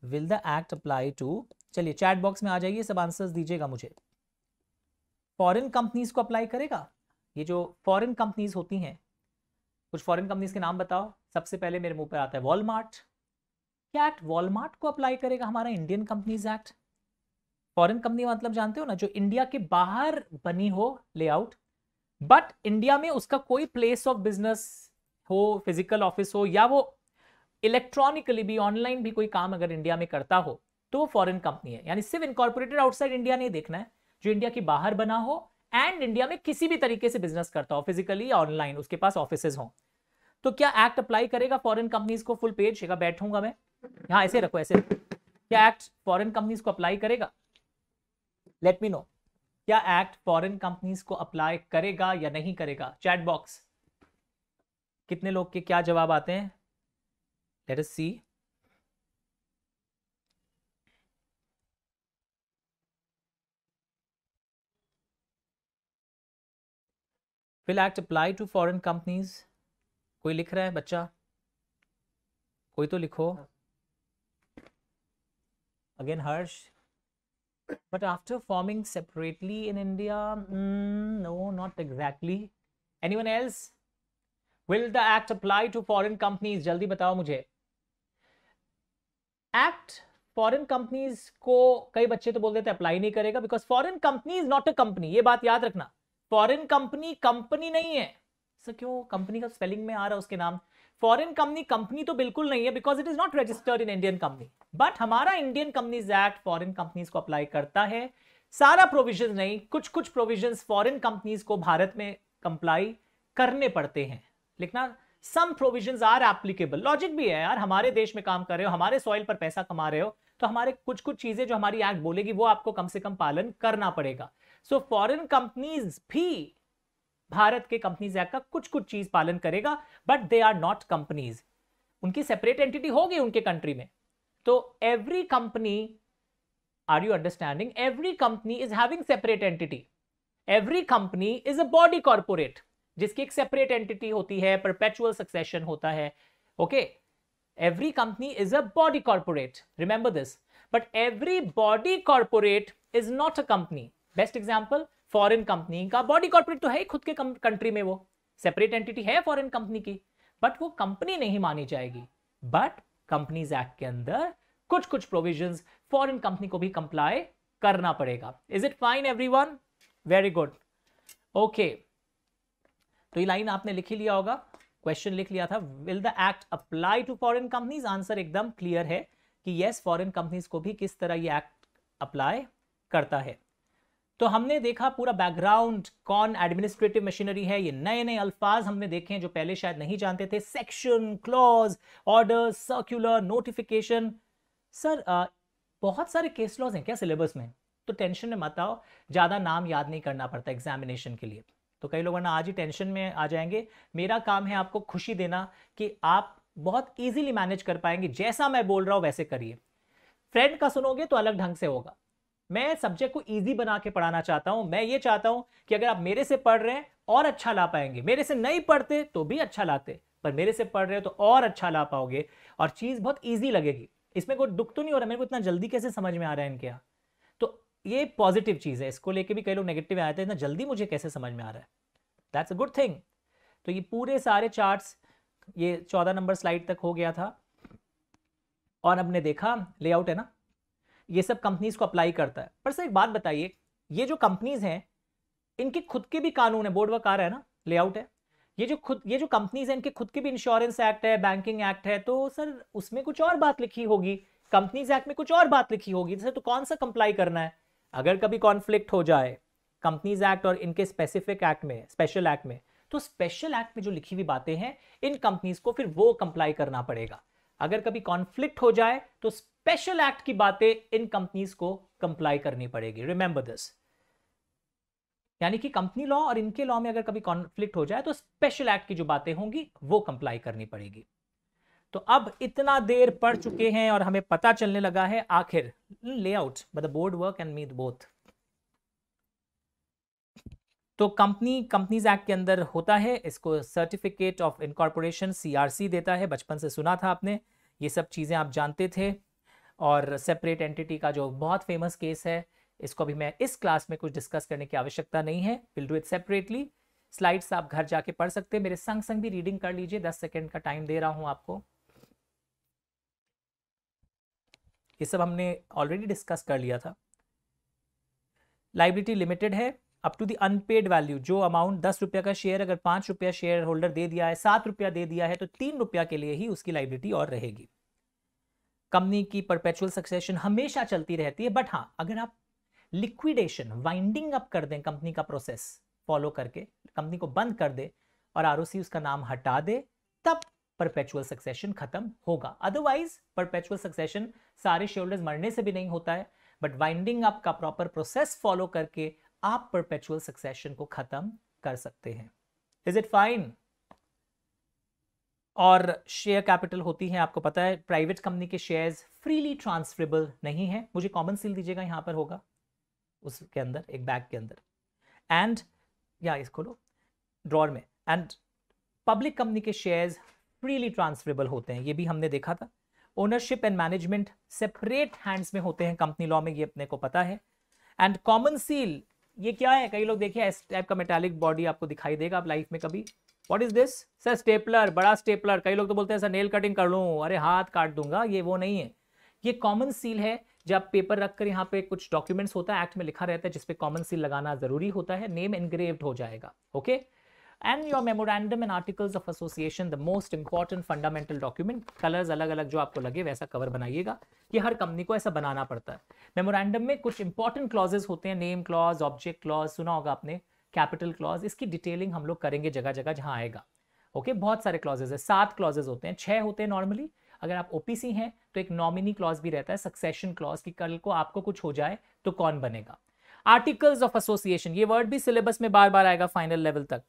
Will the act apply to, चलिए चैट बॉक्स में आ जाइए, सब आंसर्स दीजिएगा मुझे। फॉरेन कंपनीज को अप्लाई करेगा? ये जो फॉरेन कंपनीज होती हैं, कुछ फॉरेन कंपनीज के नाम बताओ। सबसे पहले मेरे मुंह पे आता है वॉलमार्ट। क्या एक्ट वॉलमार्ट को अप्लाई करेगा हमारा Indian companies act? Foreign company मतलब जानते हो ना, जो इंडिया के बाहर बनी हो लेआउट, बट इंडिया में उसका कोई प्लेस ऑफ बिजनेस हो, फिजिकल ऑफिस हो, या वो इलेक्ट्रॉनिकली भी, ऑनलाइन भी कोई काम अगर इंडिया में करता हो तो वो फॉरेन कंपनी है। यानी सिर्फ इनकॉर्पोरेटेड आउटसाइड इंडिया नहीं देखना है, जो इंडिया के बाहर बना हो एंड इंडिया में किसी भी तरीके से बिजनेस करता हो, फिजिकली या ऑनलाइन, उसके पास ऑफिसेज हो। तो क्या एक्ट अप्लाई करेगा फॉरेन कंपनीज को? फुल पेज बैठूंगा मैं, हाँ ऐसे रखो, ऐसे रखो। क्या एक्ट फॉरेन कंपनीज को अप्लाई करेगा? लेट मी नो, क्या एक्ट फॉरेन कंपनीज को अप्लाई करेगा या नहीं करेगा? चैट बॉक्स, कितने लोग के क्या जवाब आते हैं? Let us see. Will act apply to foreign companies? कोई लिख रहा है बच्चा? कोई तो लिखो। Again Harsh, but after forming separately in India, no, not exactly. Anyone else? Will the act apply to foreign companies? जल्दी बताओ मुझे। एक्ट फॉरेन कंपनीज को कई बच्चे तो बोल देते अप्लाई नहीं करेगा, because foreign company is not a company. ये बात याद रखना, फॉरेन कंपनी कंपनी नहीं है। सर क्यों? कंपनी का स्पेलिंग में आ रहा है उसके नाम। फॉरेन कंपनी कंपनी तो बिल्कुल नहीं है, because it is not registered in Indian company. But हमारा Indian companies act foreign companies को अप्लाई करता है। सारा प्रोविजन नहीं, कुछ कुछ प्रोविजंस फॉरेन कंपनीज को भारत में कंप्लाई करने पड़ते हैं। लिखना, सम प्रोविजंस आर एप्लीकेबल। लॉजिक भी है यार, हमारे देश में काम कर रहे हो, हमारे सॉइल पर पैसा कमा रहे हो, तो हमारे कुछ कुछ चीजें जो हमारी एक्ट बोलेगी वो आपको कम से कम पालन करना पड़ेगा। सो फॉरेन कंपनीज भी भारत के कंपनीज एक्ट का कुछ कुछ चीज पालन करेगा, but they are not companies. उनकी सेपरेट एंटिटी होगी उनके कंट्री में। तो every company, are you understanding? Every company is having separate entity. Every company is a body corporate, जिसकी एक सेपरेट एंटिटी होती है, परपेचुअल सक्सेशन होता है। Okay, every company is a body corporate, remember this, but every body corporate is not a company. Best example, foreign company का body corporate तो है खुद के कंट्री में, वो सेपरेट एंटिटी है फॉरेन कंपनी की, बट वो कंपनी नहीं मानी जाएगी। बट कंपनीज एक्ट के अंदर कुछ कुछ प्रोविजंस फॉरेन कंपनी को भी कंप्लाई करना पड़ेगा। Is it fine everyone? Very good. Okay, तो ये लाइन आपने लिख ही लिया होगा, क्वेश्चन लिख लिया था। Will the act apply to foreign companies? Answer एकदम क्लियर है कि यस, फॉरेन कंपनीज को भी किस तरह ये एक्ट अप्लाई करता है। तो हमने देखा पूरा बैकग्राउंड, कौन एडमिनिस्ट्रेटिव मशीनरी है, ये नए नए अल्फाज हमने देखे हैं जो पहले शायद नहीं जानते थे। Section, clause, order, circular, notification. Sir बहुत सारे केस लॉज हैं क्या सिलेबस में? तो टेंशन में मत आओ, ज्यादा नाम याद नहीं करना पड़ता एग्जामिनेशन के लिए। तो कई लोग ना आज ही टेंशन में आ जाएंगे। मेरा काम है आपको खुशी देना कि आप बहुत इजीली मैनेज कर पाएंगे। जैसा मैं बोल रहा हूं वैसे करिए। फ्रेंड का सुनोगे तो अलग ढंग से होगा। मैं सब्जेक्ट को इजी बना के पढ़ाना चाहता हूं। मैं ये चाहता हूं कि अगर आप मेरे से पढ़ रहे हैं और अच्छा ला पाएंगे, मेरे से नहीं पढ़ते तो भी अच्छा लाते, पर मेरे से पढ़ रहे हो तो और अच्छा ला पाओगे और चीज बहुत ईजी लगेगी। इसमें कोई दुख तो नहीं हो रहा मेरे को इतना जल्दी कैसे समझ में आ रहा है इनके यहाँ। तो ये पॉजिटिव चीज है, इसको लेके भी कई लोग नेगेटिव आए थे, इतना जल्दी मुझे कैसे समझ में आ रहा है। That's a good thing. तो ये पूरे सारे चार्ट्स, ये 14 नंबर स्लाइड तक हो गया था। और हमने देखा लेआउट है ना, ये सब कंपनीज को अप्लाई करता है। पर सर एक बात बताइए, ये जो कंपनीज हैं इनके खुद के भी कानून है, बोर्ड वर्क आ रहा है ना, लेआउट है। ये जो कंपनीज हैं इनके खुद के भी इंश्योरेंस एक्ट है, बैंकिंग एक्ट है। तो सर उसमें कुछ और बात लिखी होगी, कंपनीज एक्ट में कुछ और बात लिखी होगी। सर तो कौन सा कंप्लाई करना है? अगर कभी कॉन्फ्लिक्ट हो जाए कंपनीज एक्ट और इनके स्पेसिफिक एक्ट में, स्पेशल एक्ट में, तो स्पेशल एक्ट में जो लिखी हुई बातें हैं इन कंपनीज को फिर वो कंप्लाई करना पड़ेगा। अगर कभी कॉन्फ्लिक्ट हो जाए तो स्पेशल एक्ट की बातें इन कंपनीज को कंप्लाई करनी पड़ेगी। Remember this. यानी कि कंपनी लॉ और इनके लॉ में अगर कभी कॉन्फ्लिक्ट हो जाए तो स्पेशल एक्ट की जो बातें होंगी वो कंप्लाई करनी पड़ेगी। तो अब इतना देर पढ़ चुके हैं और हमें पता चलने लगा है आखिर लेआउट मतलब board work and meet both. तो कंपनीज एक्ट के अंदर होता है, इसको सर्टिफिकेट ऑफ इनकॉर्पोरेशन सीआरसी देता है। बचपन से सुना था आपने, ये सब चीज़ें आप जानते थे। और सेपरेट एंटिटी का जो बहुत फेमस केस है, इसको भी मैं इस क्लास में कुछ डिस्कस करने की आवश्यकता नहीं है, will do it separately. Slides आप घर जाके पढ़ सकते हैं, मेरे संग संग भी रीडिंग कर लीजिए। 10 सेकेंड का टाइम दे रहा हूं आपको। ये सब हमने ऑलरेडी डिस्कस कर लिया था। लायबिलिटी लिमिटेड है, up to the unpaid value, जो अमाउंट 10 रुपया का शेयर अगर 5 रुपया शेयर होल्डर दे दिया है, 7 रुपया दे दिया है, तो 3 रुपया के लिए ही उसकी लायबिलिटी और रहेगी। कंपनी की परपेचुअल सक्सेशन हमेशा चलती रहती है, बट हाँ अगर आप लिक्विडेशन वाइंडिंग अप कर दें, कंपनी का प्रोसेस फॉलो करके कंपनी को बंद कर दे और आरओसी उसका नाम हटा दे, तब परपेचुअल सक्सेशन खत्म होगा। अदरवाइज परपेचुअल सक्सेशन सारे शेयरहोल्डर्स मरने से भी नहीं होता है, बट वाइंडिंग अप का प्रॉपर प्रोसेस फॉलो करके आप परपेचुअल सक्सेशन को खत्म कर सकते हैं। Is it fine? और शेयर कैपिटल होती है, आपको पता है प्राइवेट कंपनी के शेयर्स फ्रीली ट्रांसफरेबल नहीं है। मुझे कॉमन सील दीजिएगा, यहां पर होगा उसके अंदर एक बैग के अंदर, एंड या इसको लो ड्रॉर में। एंड पब्लिक कंपनी के शेयर्स फ्रीली ट्रांसफरेबल होते हैं, ये भी हमने देखा था। Ownership and management separate hands में होते हैं कंपनी लॉ में, ये अपने को पता है। एंड कॉमन सील ये क्या है? कई लोग देखिए इस टाइप का मेटालिक बॉडी आपको दिखाई देगा आप लाइफ में कभी। What is this? Sir stapler, बड़ा स्टेपलर। कई लोग तो बोलते हैं सर नेल कटिंग कर लूं, अरे हाथ काट दूंगा। ये वो नहीं है, ये कॉमन सील है। जब पेपर रखकर यहाँ पे कुछ डॉक्यूमेंट्स होता है, एक्ट में लिखा रहता है जिसपे कॉमन सील लगाना जरूरी होता है, नेम एनग्रेव्ड हो जाएगा। Okay, and your memorandum and articles of association, the most important fundamental document. Colours अलग अलग जो आपको लगे वैसा कवर बनाइएगा, ये हर कंपनी को ऐसा बनाना पड़ता है। मेमोरेंडम में कुछ इंपॉर्टेंट क्लॉजेस होते हैं, नेम क्लॉज, ऑब्जेक्ट क्लॉज, सुना होगा आपने, कैपिटल क्लॉज। इसकी डिटेलिंग हम लोग करेंगे जगह जगह जहां आएगा। ओके, बहुत सारे क्लॉजेस है, 7 क्लॉजेस होते हैं, 6 होते हैं नॉर्मली। अगर आप ओपीसी हैं तो एक नॉमिनी क्लॉज भी रहता है, सक्सेशन क्लॉज, कि कल को आपको कुछ हो जाए तो कौन बनेगा। आर्टिकल्स ऑफ एसोसिएशन, ये वर्ड भी सिलेबस में बार बार आएगा फाइनल लेवल तक,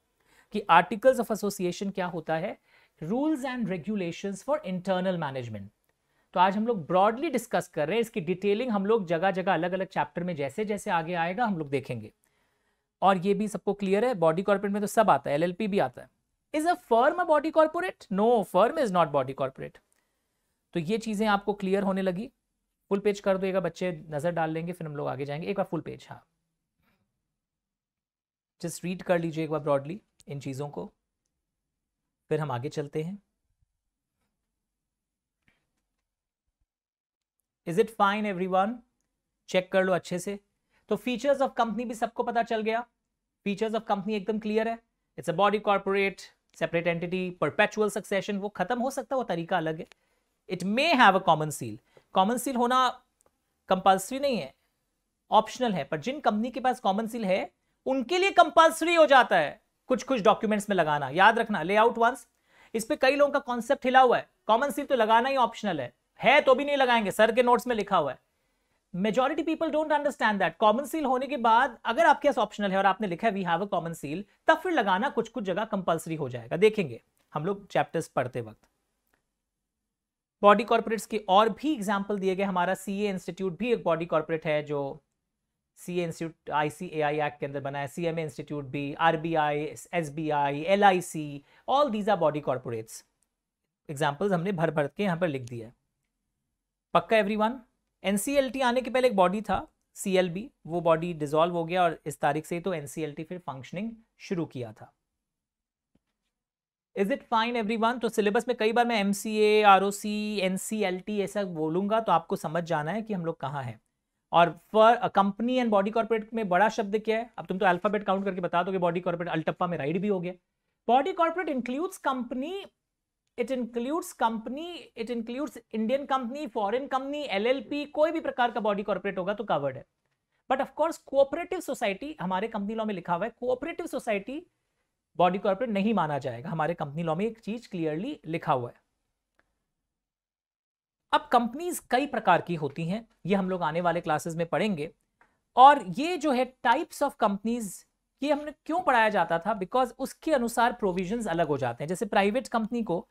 कि आर्टिकल्स ऑफ एसोसिएशन क्या होता है? Rules and regulations for internal management. तो आज हम लोग ब्रॉडली डिस्कस कर रहे हैं, इसकी डिटेलिंग हम लोग जगह जगह अलग अलग चैप्टर में जैसे जैसे आगे आएगा हम लोग देखेंगे। और ये भी सबको क्लियर है, बॉडी कॉर्पोरेट में तो सब आता है, एलएलपी भी आता है। Is a firm a body corporate? No, firm is not body corporate. तो ये चीजें आपको क्लियर होने लगी। फुल पेज कर देगा, बच्चे नजर डाल लेंगे, फिर हम लोग आगे जाएंगे। एक बार फुल पेज, हाँ जस्ट रीड कर लीजिए एक बार ब्रॉडली इन चीजों को, फिर हम आगे चलते हैं। Is it fine everyone? Check कर लो अच्छे से। तो फीचर्स ऑफ कंपनी भी सबको पता चल गया, फीचर्स ऑफ कंपनी एकदम क्लियर है। It's a body corporate, separate entity, perpetual succession, वो खत्म हो सकता है, वो तरीका अलग है। It may have a common seal, common seal होना कंपल्सरी नहीं है, ऑप्शनल है, पर जिन कंपनी के पास कॉमन सील है उनके लिए कंपल्सरी हो जाता है कुछ कुछ डॉक्यूमेंट्स में लगाना। याद रखना, लेआउट वंस, इस पे कई लोगों का कॉन्सेप्ट हिला हुआ है, कॉमन सील तो लगाना ही ऑप्शनल है तो भी नहीं लगाएंगे, सर के नोट्स में लिखा हुआ है। Majority people don't understand that common seal होने के बाद अगर आपके पास ऑप्शनल है और आपने लिखा है we have a common seal, तब फिर लगाना कुछ कुछ जगह कंपल्सरी हो जाएगा, देखेंगे हम लोग चैप्टर्स पढ़ते वक्त। बॉडी कॉर्पोरेट्स के और भी एग्जांपल दिए गए, हमारा सीए इंस्टीट्यूट भी एक बॉडी कॉर्पोरेट है जो सीए इंस्टीट्यूट ICAI एक्ट के अंदर बना है, CMA इंस्टीट्यूट भी, RBI, SBI, LIC, all these our body corporates. Examples हमने भर भर के यहां पर लिख दिया है। पक्का एवरीवन? NCLT आने के पहले एक बॉडी था CLB, वो बॉडी डिसॉल्व हो गया और इस तारीख से तो NCLT फिर फंक्शनिंग शुरू किया था। Is it fine everyone? तो सिलेबस में कई बार मैं MCA, ROC, NCLT ऐसा बोलूंगा तो आपको समझ जाना है कि हम लोग कहाँ हैं। और for company and body corporate में बड़ा शब्द क्या है? अब तुम तो अल्फाबेट काउंट करके बता दो कि बॉडी कॉर्पोरेट, अल्टप्पा में राइट भी हो गया। Body corporate includes company, it includes Indian company, foreign company, LLP, कोई भी प्रकार का बॉडी कॉर्पोरेट होगा तो कवर्ड है। बट ऑफकोर्स कोऑपरेटिव सोसाइटी, हमारे कंपनी लॉ में लिखा हुआ है कोऑपरेटिव सोसाइटी बॉडी कॉर्पोरेट नहीं माना जाएगा, हमारे कंपनी लॉ में एक चीज क्लियरली लिखा हुआ है। अब कंपनीज कई प्रकार की होती हैं, ये हम लोग आने वाले क्लासेस में पढ़ेंगे। और ये जो है टाइप्स ऑफ कंपनीज, ये हमने क्यों पढ़ाया जाता था? बिकॉज उसके अनुसार प्रोविजंस अलग हो जाते हैं। जैसे प्राइवेट कंपनी को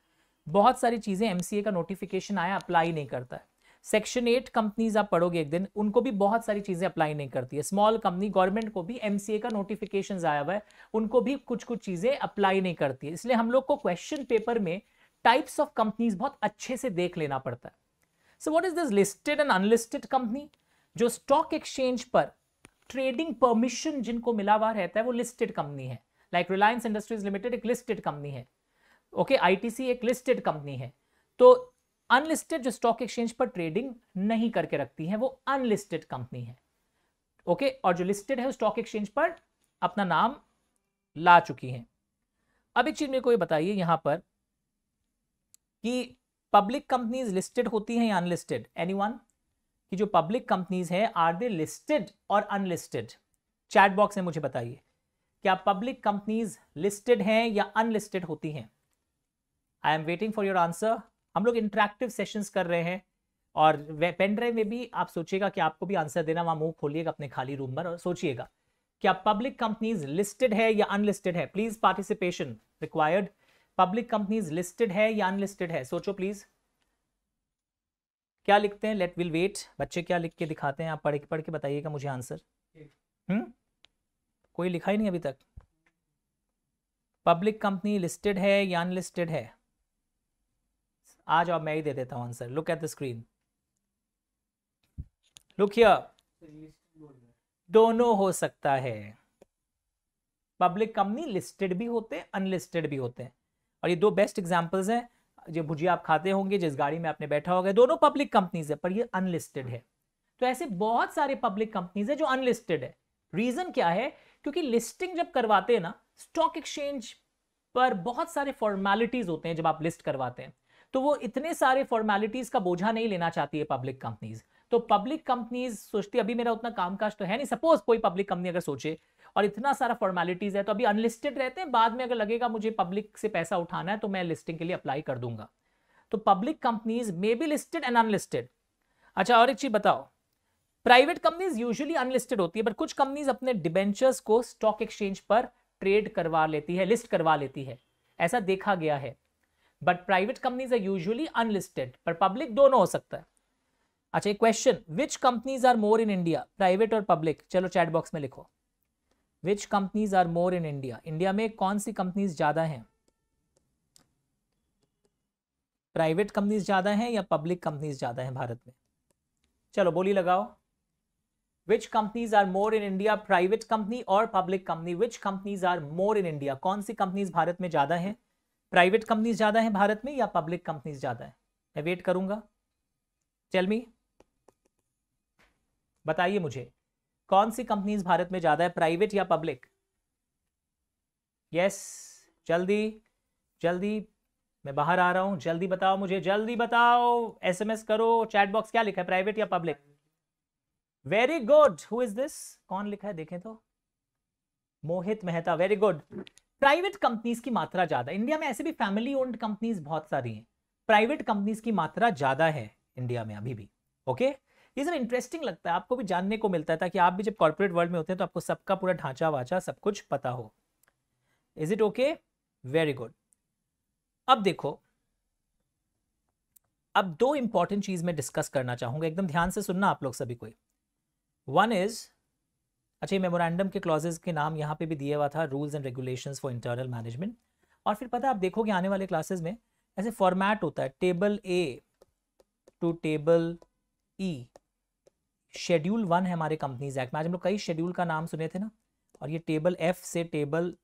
बहुत सारी चीजें MCA का नोटिफिकेशन आया अप्लाई नहीं करता है। सेक्शन 8 कंपनीज आप पढ़ोगे एक दिन, उनको भी बहुत सारी चीजें अप्लाई नहीं करती है। स्मॉल कंपनी, गवर्नमेंट को भी MCA का नोटिफिकेशन आया हुआ है, उनको भी कुछ कुछ चीजें अप्लाई नहीं करती है। इसलिए हम लोग को क्वेश्चन पेपर में टाइप्स ऑफ कंपनीज बहुत अच्छे से देख लेना पड़ता है। So what is this listed and unlisted company? जो स्टॉक एक्सचेंज पर ट्रेडिंग परमिशन जिनको मिला हुआ रहता है वो लिस्टेड कंपनी है। लाइक रिलायंस इंडस्ट्रीज लिमिटेड एक लिस्टेड कंपनी है, ओके, ITC एक लिस्टेड कंपनी है। तो अनलिस्टेड जो स्टॉक एक्सचेंज पर ट्रेडिंग नहीं करके रखती है वो अनलिस्टेड कंपनी है, ओके। और जो लिस्टेड है वो स्टॉक एक्सचेंज पर अपना नाम ला चुकी हैं। अब एक चीज मेरे को ये बताइए यहां पर कि पब्लिक कंपनीज लिस्टेड होती हैं या अनलिस्टेड? एनीवन? कि जो पब्लिक कंपनीज हैं आर दे लिस्टेड और अनलिस्टेड? चैट बॉक्स में मुझे बताइए, क्या पब्लिक कंपनीज लिस्टेड हैं या अनलिस्टेड होती हैं? I am waiting for your answer. हम लोग इंटरेक्टिव सेशंस कर रहे हैं और पेन ड्राइव में भी आप सोचिएगा कि आपको भी आंसर देना, वहां मुंह खोलिएगा अपने खाली रूम पर और सोचिएगा क्या पब्लिक कंपनीज लिस्टेड है या अनलिस्टेड है। Please participation required. Public companies listed है या अनलिस्टेड है? सोचो प्लीज, क्या लिखते हैं? Let will wait. बच्चे क्या लिख के दिखाते हैं? आप पढ़ के बताइएगा मुझे आंसर। कोई लिखा ही नहीं अभी तक। पब्लिक कंपनी लिस्टेड है या अनलिस्टेड है? आ जाओ, मैं ही दे देता हूं answer. Look at the screen, look here. दोनों हो सकता है। पब्लिक कंपनी लिस्टेड भी होते हैं, अनलिस्टेड भी होते हैं। और ये दो बेस्ट एग्जांपल्स हैं। जो भुजिया आप खाते होंगे, जिस गाड़ी में आपने बैठा होगा, दोनों पब्लिक कंपनीज है पर ये अनलिस्टेड है। तो ऐसे बहुत सारे पब्लिक कंपनीज है जो अनलिस्टेड है। रीजन क्या है? क्योंकि लिस्टिंग जब करवाते हैं ना स्टॉक एक्सचेंज पर, बहुत सारे फॉर्मेलिटीज होते हैं जब आप लिस्ट करवाते हैं, तो वो इतने सारे फॉर्मेलिटीज का बोझा नहीं लेना चाहती है पब्लिक कंपनीज। तो पब्लिक कंपनीज सोचती है अभी मेरा उतना कामकाज तो है नहीं, सपोज कोई पब्लिक कंपनी अगर सोचे और इतना सारा फॉर्मेलिटीज है तो अभी अनलिस्टेड रहते हैं, बाद में अगर लगेगा मुझे पब्लिक से पैसा उठाना है तो मैं लिस्टिंग के लिए अप्लाई कर दूंगा। तो public companies may be listed and unlisted. अच्छा, और एक चीज बताओ, प्राइवेट कंपनीज यूजुअली अनलिस्टेड होती है, पर कुछ कंपनीज अपने डिबेंचर्स को स्टॉक एक्सचेंज पर ट्रेड करवा लेती है, लिस्ट करवा लेती है, ऐसा देखा गया है। But private companies are usually unlisted, पर पब्लिक दोनों हो सकता है। अच्छा, एक question, which companies are more in India, private और पब्लिक? चलो चैट बॉक्स में लिखो, which companies are more in India? India में कौन सी कंपनीज ज्यादा हैं? प्राइवेट कंपनीज ज्यादा हैं या पब्लिक कंपनीज ज्यादा हैं भारत में? चलो बोली लगाओ, which companies are more in India, private company और public company? Which companies are more in India? कौन सी कंपनीज भारत में ज्यादा हैं? प्राइवेट कंपनीज ज्यादा हैं भारत में या पब्लिक कंपनीज ज्यादा हैं? मैं वेट करूंगा। टेल मी, बताइए मुझे, कौन सी कंपनीज भारत में ज्यादा है, प्राइवेट या पब्लिक? यस, जल्दी जल्दी, मैं बाहर आ रहा हूं, जल्दी बताओ मुझे, जल्दी बताओ, एसएमएस करो। चैट बॉक्स क्या लिखा है, प्राइवेट या public? Very good. Who is this? कौन लिखा है देखें तो? Mohit Mehta, very good. Private companies की मात्रा ज्यादा इंडिया में, ऐसे भी फैमिली ओन्ड कंपनीज बहुत सारी हैं, प्राइवेट कंपनीज की मात्रा ज्यादा है इंडिया में अभी भी। ओके, ये सब इंटरेस्टिंग लगता है, आपको भी जानने को मिलता है, ताकि आप भी जब कॉर्पोरेट वर्ल्ड में होते हैं तो आपको सबका पूरा ढांचा वाचा सब कुछ पता हो। Is it okay? Very good. अब देखो, अब दो इंपॉर्टेंट चीज मैं डिस्कस करना चाहूंगा, एकदम ध्यान से सुनना आप लोग सभी कोई। वन इज, अच्छा, मेमोरेंडम के क्लॉजेस के नाम यहाँ पे भी दिया हुआ था, rules and regulations for internal management. और फिर पता आप देखोगे आने वाले क्लासेस में ऐसे फॉर्मेट होता है, table A to table E. Schedule 1 है हमारे कंपनीज एक्ट में, आज हम लोग कई शेड्यूल का नाम सुने थे ना, और ये टेबल एफ से टेबल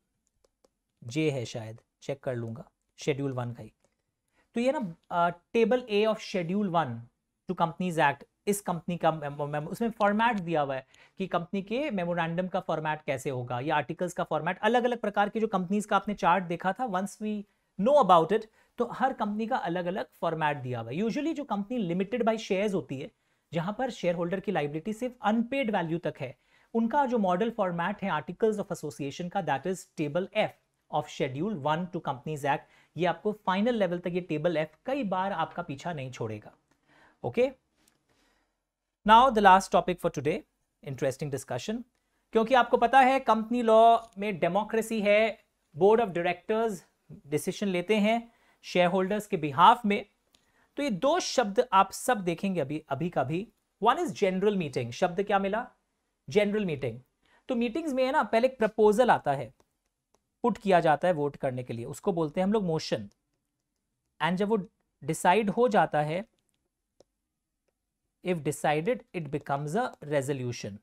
जे है, शायद चेक कर लूंगा, शेड्यूल 1 का ही। तो ये ना table A of schedule 1 to companies act, इस कंपनी का उसमें फॉर्मेट दिया हुआ है कि कंपनी के मेमोरेंडम का फॉर्मेट कैसे होगा, या आर्टिकल्स का फॉर्मेट, अलग अलग प्रकार के जो कंपनीज का आपने चार्ट देखा था, once we know about it, तो हर कंपनी का अलग अलग फॉर्मेट दिया हुआ है। यूजुअली जो कंपनी लिमिटेड बाय शेयर्स होती है, जहां पर शेयर होल्डर की लाइबिलिटी सिर्फ अनपेड वैल्यू तक है, उनका जो मॉडल फॉर्मेट है आर्टिकल्स ऑफ एसोसिएशन का, that is table F of schedule 1 to companies act. ये आपको फाइनल लेवल तक ये टेबल एफ कई बार आपका पीछा नहीं छोड़ेगा। Okay, now the last topic for today, interesting discussion, क्योंकि आपको पता है कंपनी लॉ में डेमोक्रेसी है, बोर्ड ऑफ डायरेक्टर्स डिसीजन लेते हैं शेयर होल्डर्स के बिहाफ में। तो ये दो शब्द आप सब देखेंगे अभी का भी। वन इज जनरल मीटिंग, शब्द क्या मिला? General meeting. तो मीटिंग्स में है ना, पहले एक प्रपोजल आता है, पुट किया जाता है वोट करने के लिए, उसको बोलते हैं हम लोग मोशन। एंड जब वो डिसाइड हो जाता है, if decided, it becomes a resolution,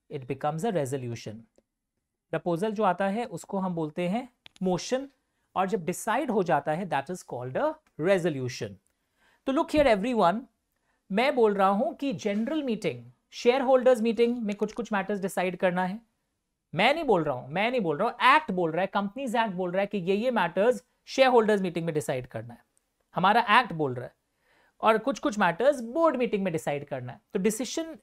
it becomes a resolution. Proposal जो आता है उसको हम बोलते हैं मोशन, और जब डिसाइड हो जाता है that is called a resolution. तो लुक हियर एवरीवन, मैं बोल रहा हूं कि general meeting, share holders meeting में कुछ कुछ मैटर्स डिसाइड करना है, मैं नहीं बोल रहा हूं, एक्ट बोल रहा है, कंपनीज एक्ट बोल रहा है कि ये मैटर्स शेयर होल्डर्स मीटिंग में डिसाइड करना है। हमारा एक्ट बोल रहा है, और कुछ कुछ मैटर्स बोर्ड मीटिंग में डिसाइड करना है। तो डिसीजन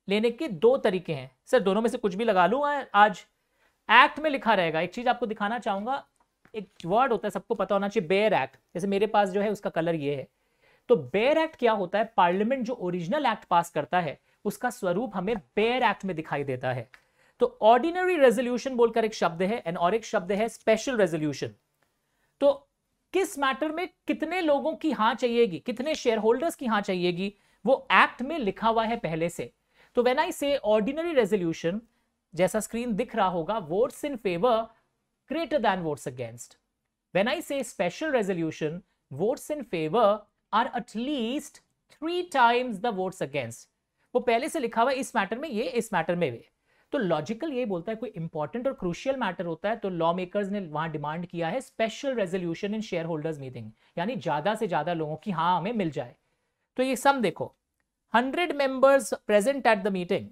लेने के दो तरीके हैं। सर दोनों में से कुछ भी लगा लूं आज? एक्ट में लिखा रहेगा। एक चीज आपको दिखाना चाहूंगा, एक वर्ड होता है सबको पता होना चाहिए, बेयर एक्ट। जैसे मेरे पास जो है उसका कलर ये है। तो बेयर एक्ट क्या होता है? पार्लियामेंट जो ओरिजिनल एक्ट पास करता है उसका स्वरूप हमें बेयर एक्ट में दिखाई देता है। तो ऑर्डिनरी रेजोल्यूशन बोलकर एक शब्द है, और एक शब्द है स्पेशल रेजोल्यूशन। तो किस मैटर में कितने लोगों की हां चाहिएगी, कितने शेयर होल्डर्स की हां चाहिएगी, वो एक्ट में लिखा हुआ है पहले से। तो व्हेन आई से ऑर्डिनरी रेजोल्यूशन, जैसा स्क्रीन दिख रहा होगा, votes in favour greater than votes against. When I say special resolution, votes in favor are at least 3 times the votes against. वो पहले से लिखा हुआ है इस मैटर में ये, इस मैटर में वे। तो लॉजिकल ये बोलता है कोई इंपॉर्टेंट और क्रूशियल मैटर होता है तो लॉ मेकर्स ने वहां डिमांड किया है स्पेशल रेजोल्यूशन इन शेयर होल्डर्स मीटिंग, यानी ज्यादा से ज्यादा लोगों की हाँ हमें मिल जाए। तो ये सम देखो, 100 members present at the meeting.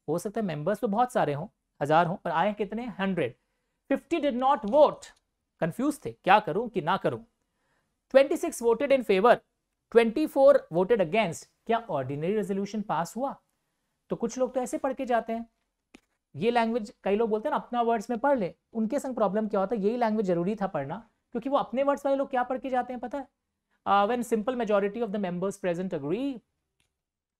हो सकता है मेंबर्स तो बहुत सारे हों, 1000 हों, पर आए कितने? 100। 50 did not vote, कंफ्यूज थे क्या करूं कि ना करूं। 26 voted in favor, 24 voted against। क्या ऑर्डिनरी रेजोल्यूशन पास हुआ? तो कुछ लोग तो ऐसे पढ़ के जाते हैं, ये लैंग्वेज कई लोग बोलते हैं ना अपना वर्ड्स में पढ़ ले। उनके संग प्रॉब्लम क्या होता है, यही लैंग्वेज जरूरी था पढ़ना, क्योंकि वो अपने वर्ड्स वाले लोग क्या पढ़ के जाते हैं पता है? When simple majority of the members present agree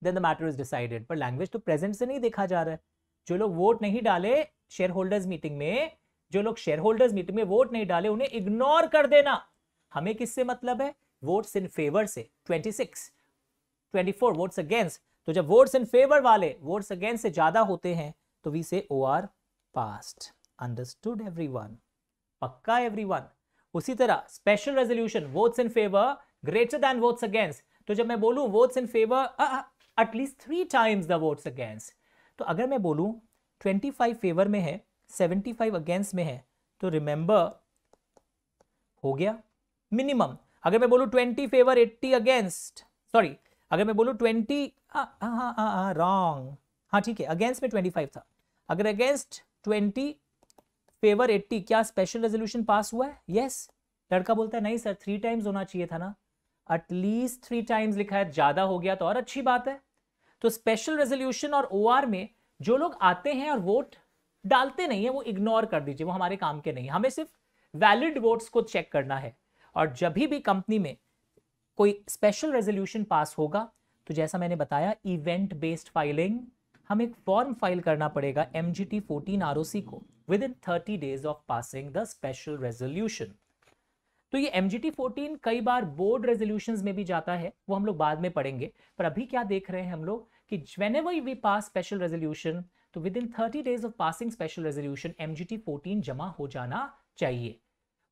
then the matter is decided. पर लैंग्वेज तो प्रेजेंट से नहीं देखा जा रहा है। जो लोग वोट नहीं डाले शेयर होल्डर्स मीटिंग में, जो लोग शेयर होल्डर्स मीटिंग में वोट नहीं डाले, उन्हें इग्नोर कर देना। हमें किससे मतलब है? वोट्स इन फेवर से। 26, 24 वोट्स अगेंस्ट। तो जब वोट्स इन फेवर वाले वोट्स अगेंस्ट से ज्यादा होते हैं तो वी से OR पास्ड। Understood everyone? पक्का एवरीवन? उसी तरह special resolution, votes in favour greater than votes against. तो जब मैं बोलूं votes in favour at least 3 times the votes against, तो अगर मैं बोलूं 25 फेवर में है, 75 अगेंस्ट में है, तो रिमेंबर हो गया मिनिमम। अगर मैं बोलूं 20 फेवर 80 अगेंस्ट, सॉरी अगर मैं बोलूं 20 रॉन्ग, हाँ ठीक है, अगेंस्ट में 25 था। अगर अगेंस्ट 20 फेवर 80, क्या स्पेशल रेजोल्यूशन पास हुआ है? यस। लड़का बोलता है नहीं सर 3 टाइम्स होना चाहिए था ना। एटलीस्ट 3 टाइम्स लिखा है, ज्यादा हो गया तो और अच्छी बात है। तो स्पेशल रेजोल्यूशन और OR में जो लोग आते हैं और वोट डालते नहीं है वो इग्नोर कर दीजिए, वो हमारे काम के नहीं। हमें सिर्फ वैलिड वोट्स को चेक करना है। और जब भी कंपनी में कोई स्पेशल रेजोल्यूशन पास होगा तो जैसा मैंने बताया इवेंट बेस्ड फाइलिंग, हम एक फॉर्म फाइल करना पड़ेगा MGT 14 ROC को with in 30 days of passing the special resolution. तो ये MGT 14 कई बार बोर्ड रेजोल्यूशंस में भी जाता है, वो हम लोग बाद में पढ़ेंगे। पर अभी क्या देख रहे हैं हम लोग कि whenever we pass special resolution तो with in 30 days of passing special resolution MGT 14 जमा हो जाना चाहिए।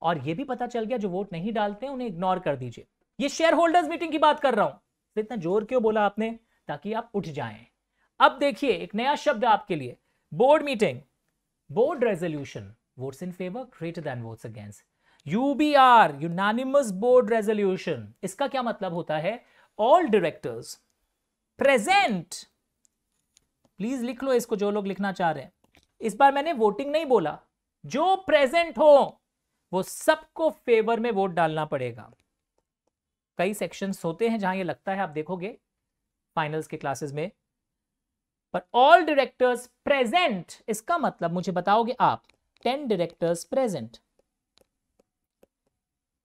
और ये भी पता चल गया जो वोट नहीं डालते हैं उन्हें इग्नोर कर दीजिए। ये शेयर होल्डर्स मीटिंग की बात कर रहा हूं, तो इतना जोर क्यों बोला आपने? ताकि आप उठ जाएं। अब देखिए एक नया शब्द आपके लिए, board meeting, board resolution, votes in favour greater than votes against, UBR unanimous board resolution. इसका क्या मतलब होता है? ऑल डायरेक्टर्स प्रेजेंट, प्लीज लिख लो इसको जो लोग लिखना चाह रहे हैं। इस बार मैंने वोटिंग नहीं बोला, जो प्रेजेंट हो वो सबको फेवर में वोट डालना पड़ेगा। कई सेक्शंस होते हैं जहां ये लगता है, आप देखोगे फाइनल्स के क्लासेस में। पर ऑल डायरेक्टर्स प्रेजेंट, इसका मतलब मुझे बताओगे आप, 10 directors present,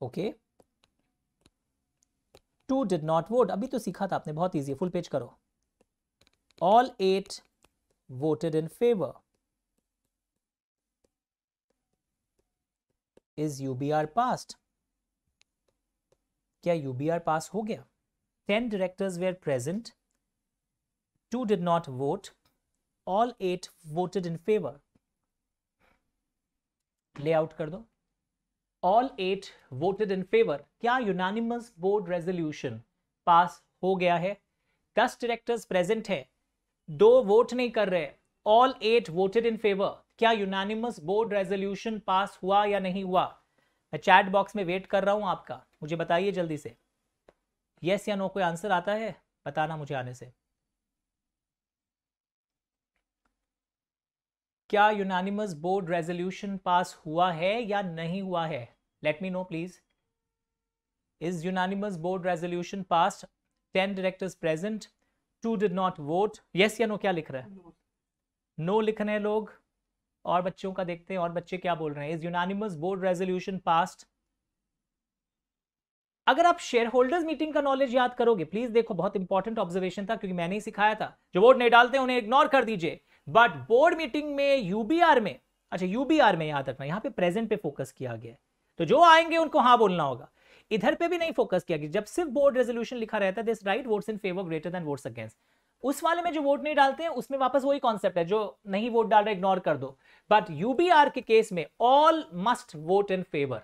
okay. 2 did not vote, अभी तो सीखा था आपने, बहुत इजी, फुल पेज करो। All 8 voted in favor. Is UBR passed? क्या UBR पास हो गया? 10 directors were present, 2 did not vote, all 8 voted in favor. Layout कर दो, all 8 voted in favor। क्या यूनानिमस बोर्ड रेजोल्यूशन पास हो गया है? 10 डायरेक्टर्स प्रेजेंट है, 2 वोट नहीं कर रहे, ऑल 8 वोटेड इन फेवर। क्या यूनानिमस बोर्ड रेजोल्यूशन पास हुआ या नहीं हुआ? मैं चैट बॉक्स में वेट कर रहा हूं आपका, मुझे बताइए जल्दी से, यस या नो कोई आंसर आता है बताना मुझे आने से। क्या यूनानिमस बोर्ड रेजोल्यूशन पास हुआ है या नहीं हुआ है? Let me no please. Is unanimous board resolution pass? 10 directors present, 2 did not vote. Yes या नो क्या लिख रहा है? नो लिख रहे हैं लोग. और बच्चों का देखते हैं और बच्चे क्या बोल रहे हैं. Is unanimous board resolution passed? अगर आप शेयर होल्डर्स मीटिंग का नॉलेज याद करोगे, प्लीज देखो, बहुत इंपॉर्टेंट ऑब्जर्वेशन था क्योंकि मैंने ही सिखाया था. जो वोट नहीं डालते उन्हें इग्नोर कर दीजिए, बट बोर्ड मीटिंग में यूबीआर में, अच्छा यूबीआर में याद रखना, यहां पे प्रेजेंट पे फोकस किया गया है, तो जो आएंगे उनको हाँ बोलना होगा. इधर पे भी नहीं फोकस किया गया. जब सिर्फ बोर्ड रेजोल्यूशन लिखा रहता है this right votes in favour greater than votes against, उस वाले में जो वोट नहीं डालते हैं उसमें वापस वही कॉन्सेप्ट है, जो नहीं वोट डाल रहे इग्नोर कर दो. बट यूबीआर के केस में all must vote in favour,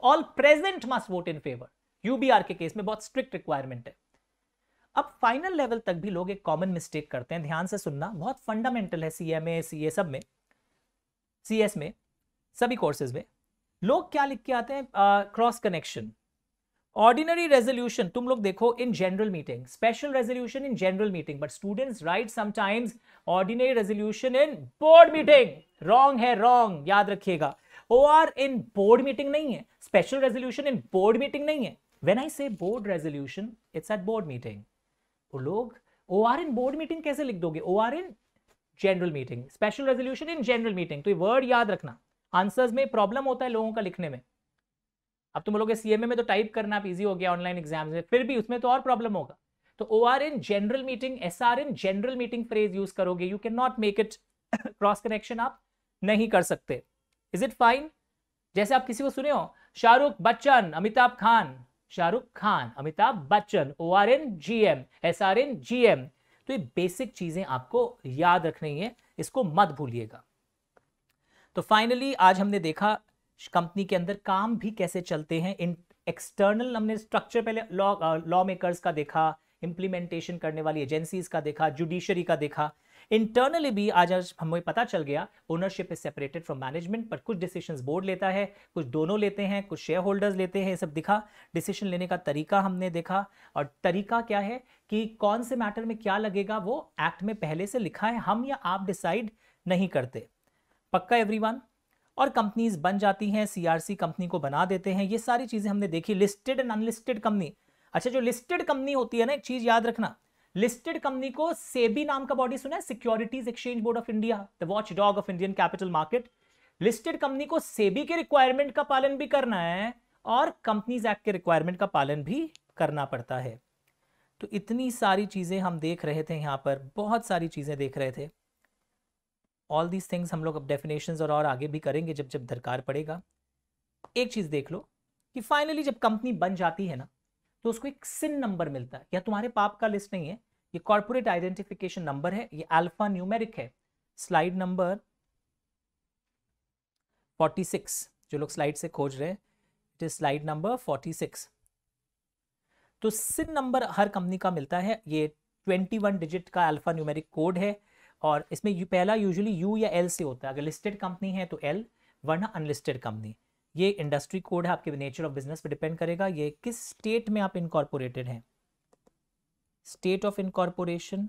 all present must vote in favour. UBR के केस में बहुत स्ट्रिक्ट रिक्वायरमेंट है. अब फाइनल लेवल तक भी लोग एक कॉमन मिस्टेक करते हैं, ध्यान से सुनना, बहुत फंडामेंटल है. सीएमए सीए सब में, सीएस में, सभी कोर्सेज में लोग क्या लिख के आते हैं? Cross connection. ऑर्डिनरी रेजोल्यूशन तुम लोग देखो in general meeting, special resolution in general meeting, but students write sometimes ordinary resolution in board meeting. Wrong है, रॉन्ग, याद रखिएगा. ओआर इन बोर्ड मीटिंग नहीं है, special resolution in board meeting नहीं है. When I say board resolution it's at board meeting. वो लोग OR in board meeting कैसे लिख दोगे? OR in general meeting, special resolution in general meeting. तो ये वर्ड याद रखना. आंसर्स में प्रॉब्लम होता है लोगों का लिखने में. अब तुम लोग सीएमए में तो टाइप करना आप इजी हो गया ऑनलाइन एग्जाम में, फिर भी उसमें तो और प्रॉब्लम होगा. तो OR in general meeting, SR in general meeting phrase use करोगे. You can not make it cross connection, आप नहीं कर सकते. Is it fine? जैसे आप किसी को सुने हो, Shahrukh Bachchan, Amitabh Khan, Shahrukh Khan, Amitabh Bachchan, OR in GM, SR in GM. तो ये बेसिक चीजें आपको याद रखनी है, इसको मत भूलिएगा. तो फाइनली आज हमने देखा कंपनी के अंदर काम भी कैसे चलते हैं. इन एक्सटर्नल हमने स्ट्रक्चर पहले लॉ मेकर्स का देखा, इंप्लीमेंटेशन करने वाली एजेंसीज का देखा, जुडिशरी का देखा. इंटरनली भी आज हमें पता चल गया ownership is separated from management, पर कुछ डिसीजंस बोर्ड लेता है, कुछ दोनों लेते हैं, कुछ शेयर होल्डर्स लेते हैं. सब दिखा, डिसीजन लेने का तरीका हमने देखा. और तरीका क्या है कि कौन से मैटर में क्या लगेगा वो एक्ट में पहले से लिखा है, हम या आप डिसाइड नहीं करते. पक्का एवरीवन? और कंपनीज बन जाती हैं, सीआरसी कंपनी को बना देते हैं. ये सारी चीजें हमने देखी. Listed and unlisted company. अच्छा, जो लिस्टेड कंपनी होती है ना, एक चीज याद रखना, लिस्टेड कंपनी को सेबी नाम का बॉडी सुना है, securities exchange board of India, the watch dog of Indian capital market. Listed company को सेबी के रिक्वायरमेंट का पालन भी करना है और कंपनीज एक्ट के रिक्वायरमेंट का पालन भी करना पड़ता है. तो इतनी सारी चीजें हम देख रहे थे यहां पर, बहुत सारी चीजें देख रहे थे. ऑल दीज थिंग्स हम लोग अब डेफिनेशंस और आगे भी करेंगे जब जब दरकार पड़ेगा. एक चीज देख लो कि फाइनली जब कंपनी बन जाती है ना, तो उसको एक सिन नंबर मिलता है. या तुम्हारे पाप का लिस्ट नहीं है, ये कॉर्पोरेट आइडेंटिफिकेशन नंबर है, ये अल्फा न्यूमेरिक है. स्लाइड नंबर 46, जो लोग स्लाइड से खोज रहे हैं, इट इज स्लाइड नंबर 46. तो सिन नंबर हर कंपनी का मिलता है. ये 21 डिजिट का अल्फा न्यूमेरिक कोड है और इसमें पहला यूजुअली यू या एल से होता है. अगर लिस्टेड कंपनी है तो एल, वरना अनलिस्टेड कंपनी. ये इंडस्ट्री कोड है, आपके नेचर ऑफ बिजनेस पे डिपेंड करेगा. ये किस स्टेट में आप इनकॉर्पोरेटेड हैं, स्टेट ऑफ इनकॉर्पोरेशन,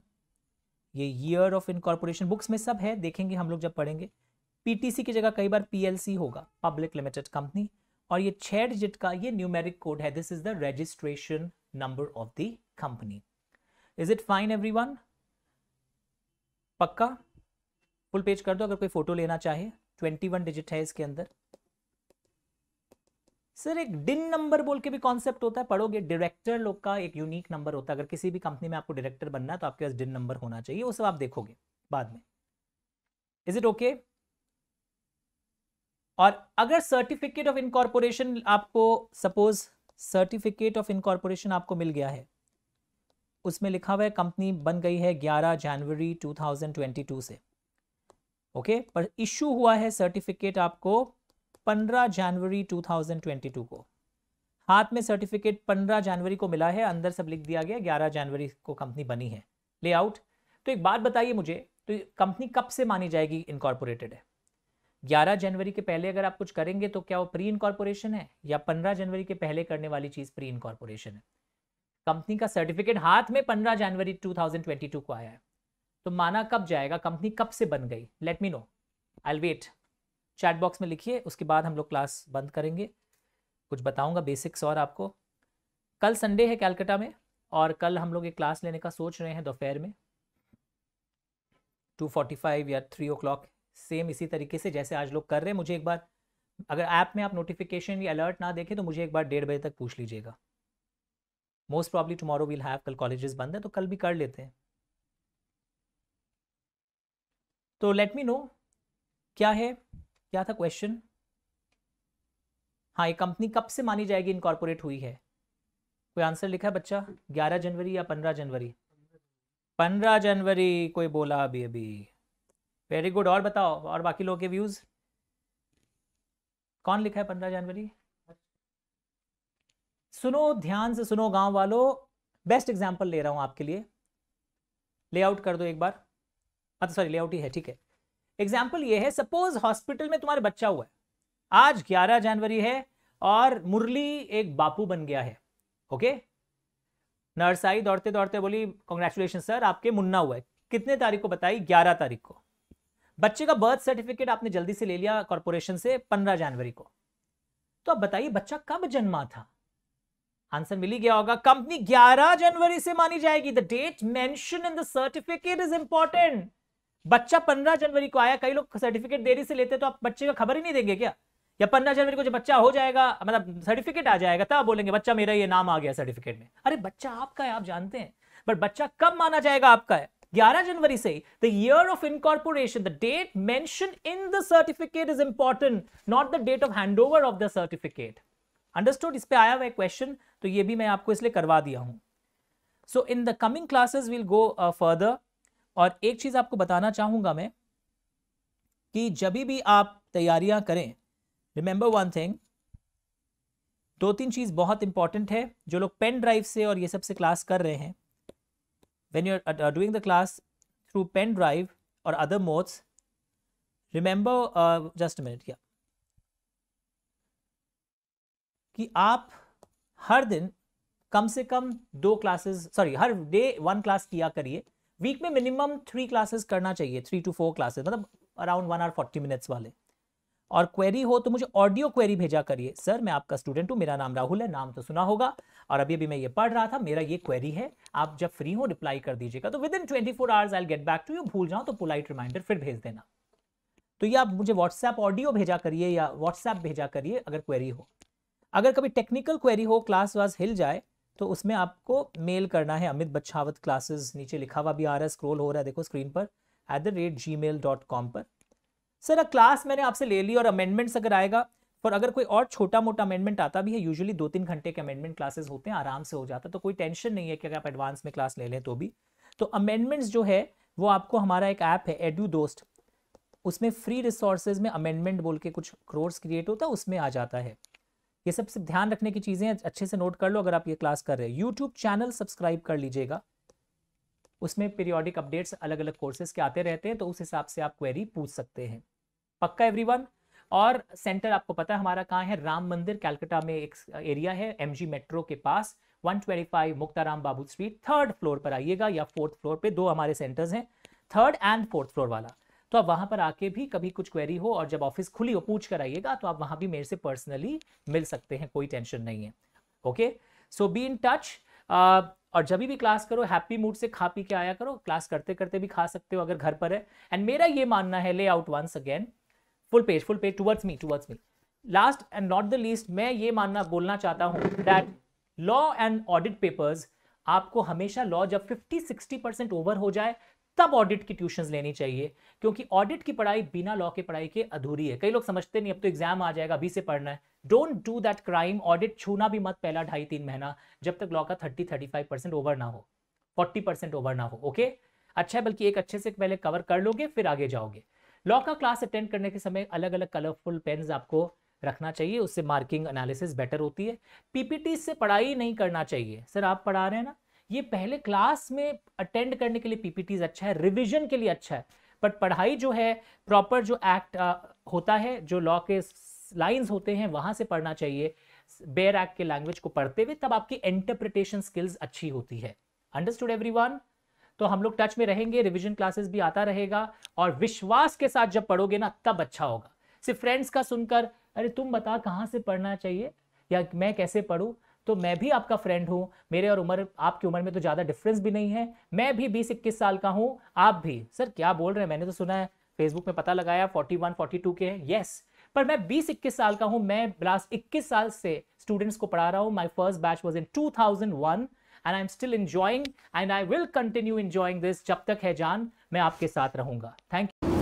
ये ईयर ऑफ इनकॉर्पोरेशन बुक्स में सब है, देखेंगे हम लोग जब पढ़ेंगे. पीटीसी की जगह कई बार पीएलसी होगा, पब्लिक लिमिटेड कंपनी. और ये 6 डिजिट का ये न्यूमेरिक कोड है. This is the registration number of the company. Is it fine everyone? पक्का? फुल पेज कर दो अगर कोई फोटो लेना चाहे. 21 डिजिट है इसके अंदर. सर एक डिन नंबर बोल के भी कॉन्सेप्ट होता है, पढ़ोगे. डायरेक्टर लोग का एक यूनिक नंबर होता है. अगर किसी भी कंपनी में आपको डायरेक्टर बनना है तो आपके पास डिन नंबर होना चाहिए. वो सब आप देखोगे बाद में. Is it okay? और अगर सर्टिफिकेट ऑफ इनकॉर्पोरेशन आपको, सपोज सर्टिफिकेट ऑफ इनकॉर्पोरेशन आपको मिल गया है, उसमें लिखा हुआ है कंपनी बन गई है 11 जनवरी 2022 से, ओके. पर इशू हुआ है सर्टिफिकेट आपको 15 जनवरी 2022 को. हाथ में सर्टिफिकेट 15 जनवरी को मिला है, अंदर सब लिख दिया गया 11 जनवरी को कंपनी बनी है. लेआउट. तो एक बात बताइए मुझे, तो कंपनी कब से मानी जाएगी इनकॉर्पोरेटेड है? 11 जनवरी के पहले अगर आप कुछ करेंगे तो क्या वो प्री इनकॉर्पोरेशन है, या 15 जनवरी के पहले करने वाली चीज प्री इनकॉर्पोरेशन है? कंपनी का सर्टिफिकेट हाथ में 15 जनवरी 2022 को आया है, तो माना कब जाएगा, कंपनी कब से बन गई? Let me know. I wait, chat box में लिखिए, उसके बाद हम लोग क्लास बंद करेंगे। कुछ बताऊंगा बेसिक्स और आपको। कल संडे है कैलकाटा में, और कल हम लोग एक क्लास लेने का सोच रहे हैं दोपहर में 2:45 या 3 o'clock, सेम इसी तरीके से जैसे आज लोग कर रहे हैं। मुझे एक बार, अगर ऐप में आप नोटिफिकेशन या अलर्ट ना देखें तो मुझे एक बार 1:30 बजे तक पूछ लीजिएगा। Most probably tomorrow will have, कल कॉलेजेस बंद है तो कल भी कर लेते हैं। तो लेट मी नो क्या है, क्या था क्वेश्चन। हाँ, ये कंपनी कब से मानी जाएगी इनकॉर्पोरेट हुई है? कोई आंसर लिखा है बच्चा? 11 जनवरी या 15 जनवरी? 15 जनवरी कोई बोला अभी अभी। Very good. और बताओ, और बाकी लोगों के व्यूज, कौन लिखा है 15 जनवरी? सुनो ध्यान से सुनो गांव वालों, बेस्ट एग्जांपल ले रहा हूं आपके लिए। लेआउट कर दो एक बार। अच्छा सॉरी, लेआउट ही है, ठीक है। एग्जांपल ये है, सपोज हॉस्पिटल में तुम्हारा बच्चा हुआ है, आज 11 जनवरी है और मुरली एक बापू बन गया है। ओके, नर्स आई दौड़ते दौड़ते, बोली कॉन्ग्रेचुलेशन सर, आपके मुन्ना हुआ है। कितने तारीख को बताई? 11 तारीख को। बच्चे का बर्थ सर्टिफिकेट आपने जल्दी से ले लिया कॉर्पोरेशन से 15 जनवरी को। तो अब बताइए बच्चा कब जन्मा था? आंसर मिल ही गया होगा, कंपनी 11 जनवरी से मानी जाएगी। The date mention in the certificate is important. बच्चा 15 जनवरी को आया, कई लोग सर्टिफिकेट देरी से लेते तो आप बच्चे का खबर ही नहीं देंगे क्या? या 15 जनवरी को जब बच्चा हो जाएगा, मतलब सर्टिफिकेट आ जाएगा, तब बोलेंगे बच्चा मेरा ये नाम आ गया सर्टिफिकेट में। अरे बच्चा आपका है, आप जानते हैं, बट बच्चा कब माना जाएगा आपका है? 11 जनवरी से। The year of incorporation, the date mention in the certificate is important, not the date of handover of the certificate. Understood? इस पे आया हुआ है क्वेश्चन, तो ये भी मैं आपको इसलिए करवा दिया हूं। So in the coming classes will go further. और एक चीज आपको बताना चाहूंगा मैं कि जब भी आप तैयारियां करें, रिमेंबर वन थिंग, 2-3 चीज बहुत इंपॉर्टेंट है। जो लोग पेन ड्राइव से और ये सब से क्लास कर रहे हैं, when you are doing the class through pen drive और other modes, remember just minute, या कि आप हर दिन कम से कम 2 क्लासेस, सॉरी हर डे 1 क्लास किया करिए। वीक में मिनिमम 3 क्लासेस करना चाहिए, 3 to 4 क्लासेस, मतलब अराउंड 1 hour 40 minutes वाले। और क्वेरी हो तो मुझे ऑडियो क्वेरी भेजा करिए, सर मैं आपका स्टूडेंट हूं, मेरा नाम राहुल है, नाम तो सुना होगा, और अभी अभी मैं ये पढ़ रहा था, मेरा ये क्वेरी है, आप जब फ्री हो रिप्लाई कर दीजिएगा। तो within 24 hours I will get back to you. भूल जाओ तो पोलाइट रिमाइंडर फिर भेज देना। तो ये आप मुझे व्हाट्सएप ऑडियो भेजा करिए या व्हाट्सएप भेजा करिए अगर क्वेरी हो। अगर कभी टेक्निकल क्वेरी हो, क्लास वास हिल जाए, तो उसमें आपको मेल करना है अमित बच्छावत क्लासेस, नीचे लिखा हुआ भी आ रहा है, स्क्रॉल हो रहा है देखो स्क्रीन पर, @gmail.com पर। सर क्लास मैंने आपसे ले ली और अमेंडमेंट्स अगर आएगा, और अगर कोई और छोटा मोटा अमेंडमेंट आता भी है, यूजुअली 2-3 घंटे के अमेंडमेंट क्लासेस होते हैं, आराम से हो जाता है, तो कोई टेंशन नहीं है कि अगर आप एडवांस में क्लास ले लें तो भी। तो अमेंडमेंट्स जो है वो आपको, हमारा एक ऐप है एडू दोस्त, उसमें फ्री रिसोर्सेज में अमेंडमेंट बोल के कुछ कोर्स क्रिएट होता है, उसमें आ जाता है। ये सब सिर्फ ध्यान रखने की चीजें हैं, अच्छे से नोट कर लो अगर आप ये क्लास कर रहे हैं। यूट्यूब चैनल सब्सक्राइब कर लीजिएगा, उसमें पीरियोडिक अपडेट्स अलग अलग कोर्सेज के आते रहते हैं, तो उस हिसाब से आप क्वेरी पूछ सकते हैं। पक्का एवरीवन? और सेंटर आपको पता है हमारा कहाँ है, राम मंदिर कैलकाटा में एक एरिया है एमजी मेट्रो के पास, 125 मुक्ताराम बाबू स्ट्रीट, 3rd फ्लोर पर आइएगा, या 4th फ्लोर पे 2 हमारे सेंटर्स हैं, 3rd and 4th फ्लोर वाला। तो आप वहां पर आके भी कभी कुछ क्वेरी हो और जब ऑफिस खुली हो पूछ कर आइएगा, तो आप वहां भी मेरे से पर्सनली मिल सकते हैं, कोई टेंशन नहीं है। Okay, so be in touch. और जब भी क्लास करो हैप्पी मूड से खा पी के आया करो, क्लास करते करते भी खा सकते हो अगर घर पर है। एंड मेरा ये मानना है, layout once again, full page towards me. Last and not the least, मैं ये मानना बोलना चाहता हूं that law and audit papers, आपको हमेशा लॉ जब 50-60% ओवर हो जाए तब ऑडिट की ट्यूशंस लेनी चाहिए, क्योंकि ऑडिट की पढ़ाई बिना लॉ के पढ़ाई के अधूरी है। कई लोग समझते नहीं अब तो एग्जाम आ जाएगा, अभी से पढ़ना है। Don't do that crime. Audit छूना भी मत पहला 2.5-3 महीना, जब तक लॉ का 30-35% ओवर ना हो, 40% ओवर ना हो। ओके, अच्छा है, बल्कि एक अच्छे से पहले कवर कर लोगे फिर आगे जाओगे। लॉ का क्लास अटेंड करने के समय अलग अलग कलरफुल पेन्स आपको रखना चाहिए, उससे मार्किंग एनालिसिस बेटर होती है। पीपीटी से पढ़ाई नहीं करना चाहिए। सर आप पढ़ा रहे हैं ना, ये पहले क्लास में अटेंड करने के लिए पीपीटीज अच्छा है, रिवीजन के लिए अच्छा है, बट पढ़ाई जो है प्रॉपर जो एक्ट होता है, जो लॉ के लाइंस होते हैं वहां से पढ़ना चाहिए, बेयर एक्ट के लैंग्वेज को पढ़ते हुए, तब आपकी इंटरप्रिटेशन स्किल्स अच्छी होती है। Understood everyone? तो हम लोग टच में रहेंगे, रिवीजन क्लासेस भी आता रहेगा, और विश्वास के साथ जब पढ़ोगे ना तब अच्छा होगा। सिर्फ फ्रेंड्स का सुनकर अरे तुम बता कहाँ से पढ़ना चाहिए या मैं कैसे पढ़ूं, तो मैं भी आपका फ्रेंड हूं, मेरे और उम्र आपकी उम्र में तो ज़्यादा डिफरेंस भी नहीं है, मैं भी 20-21 साल का हूं, आप भी। सर क्या बोल रहे हैं, मैंने तो सुना है फेसबुक में पता लगाया 41-42 के हैं। यस, पर मैं 20-21 साल का हूं, मैं लास्ट 21 साल से स्टूडेंट्स को पढ़ा रहा हूं। My first batch was in 2001 and I am still enjoying and I will continue enjoying this. जब तक है जान मैं आपके साथ रहूंगा। Thank you.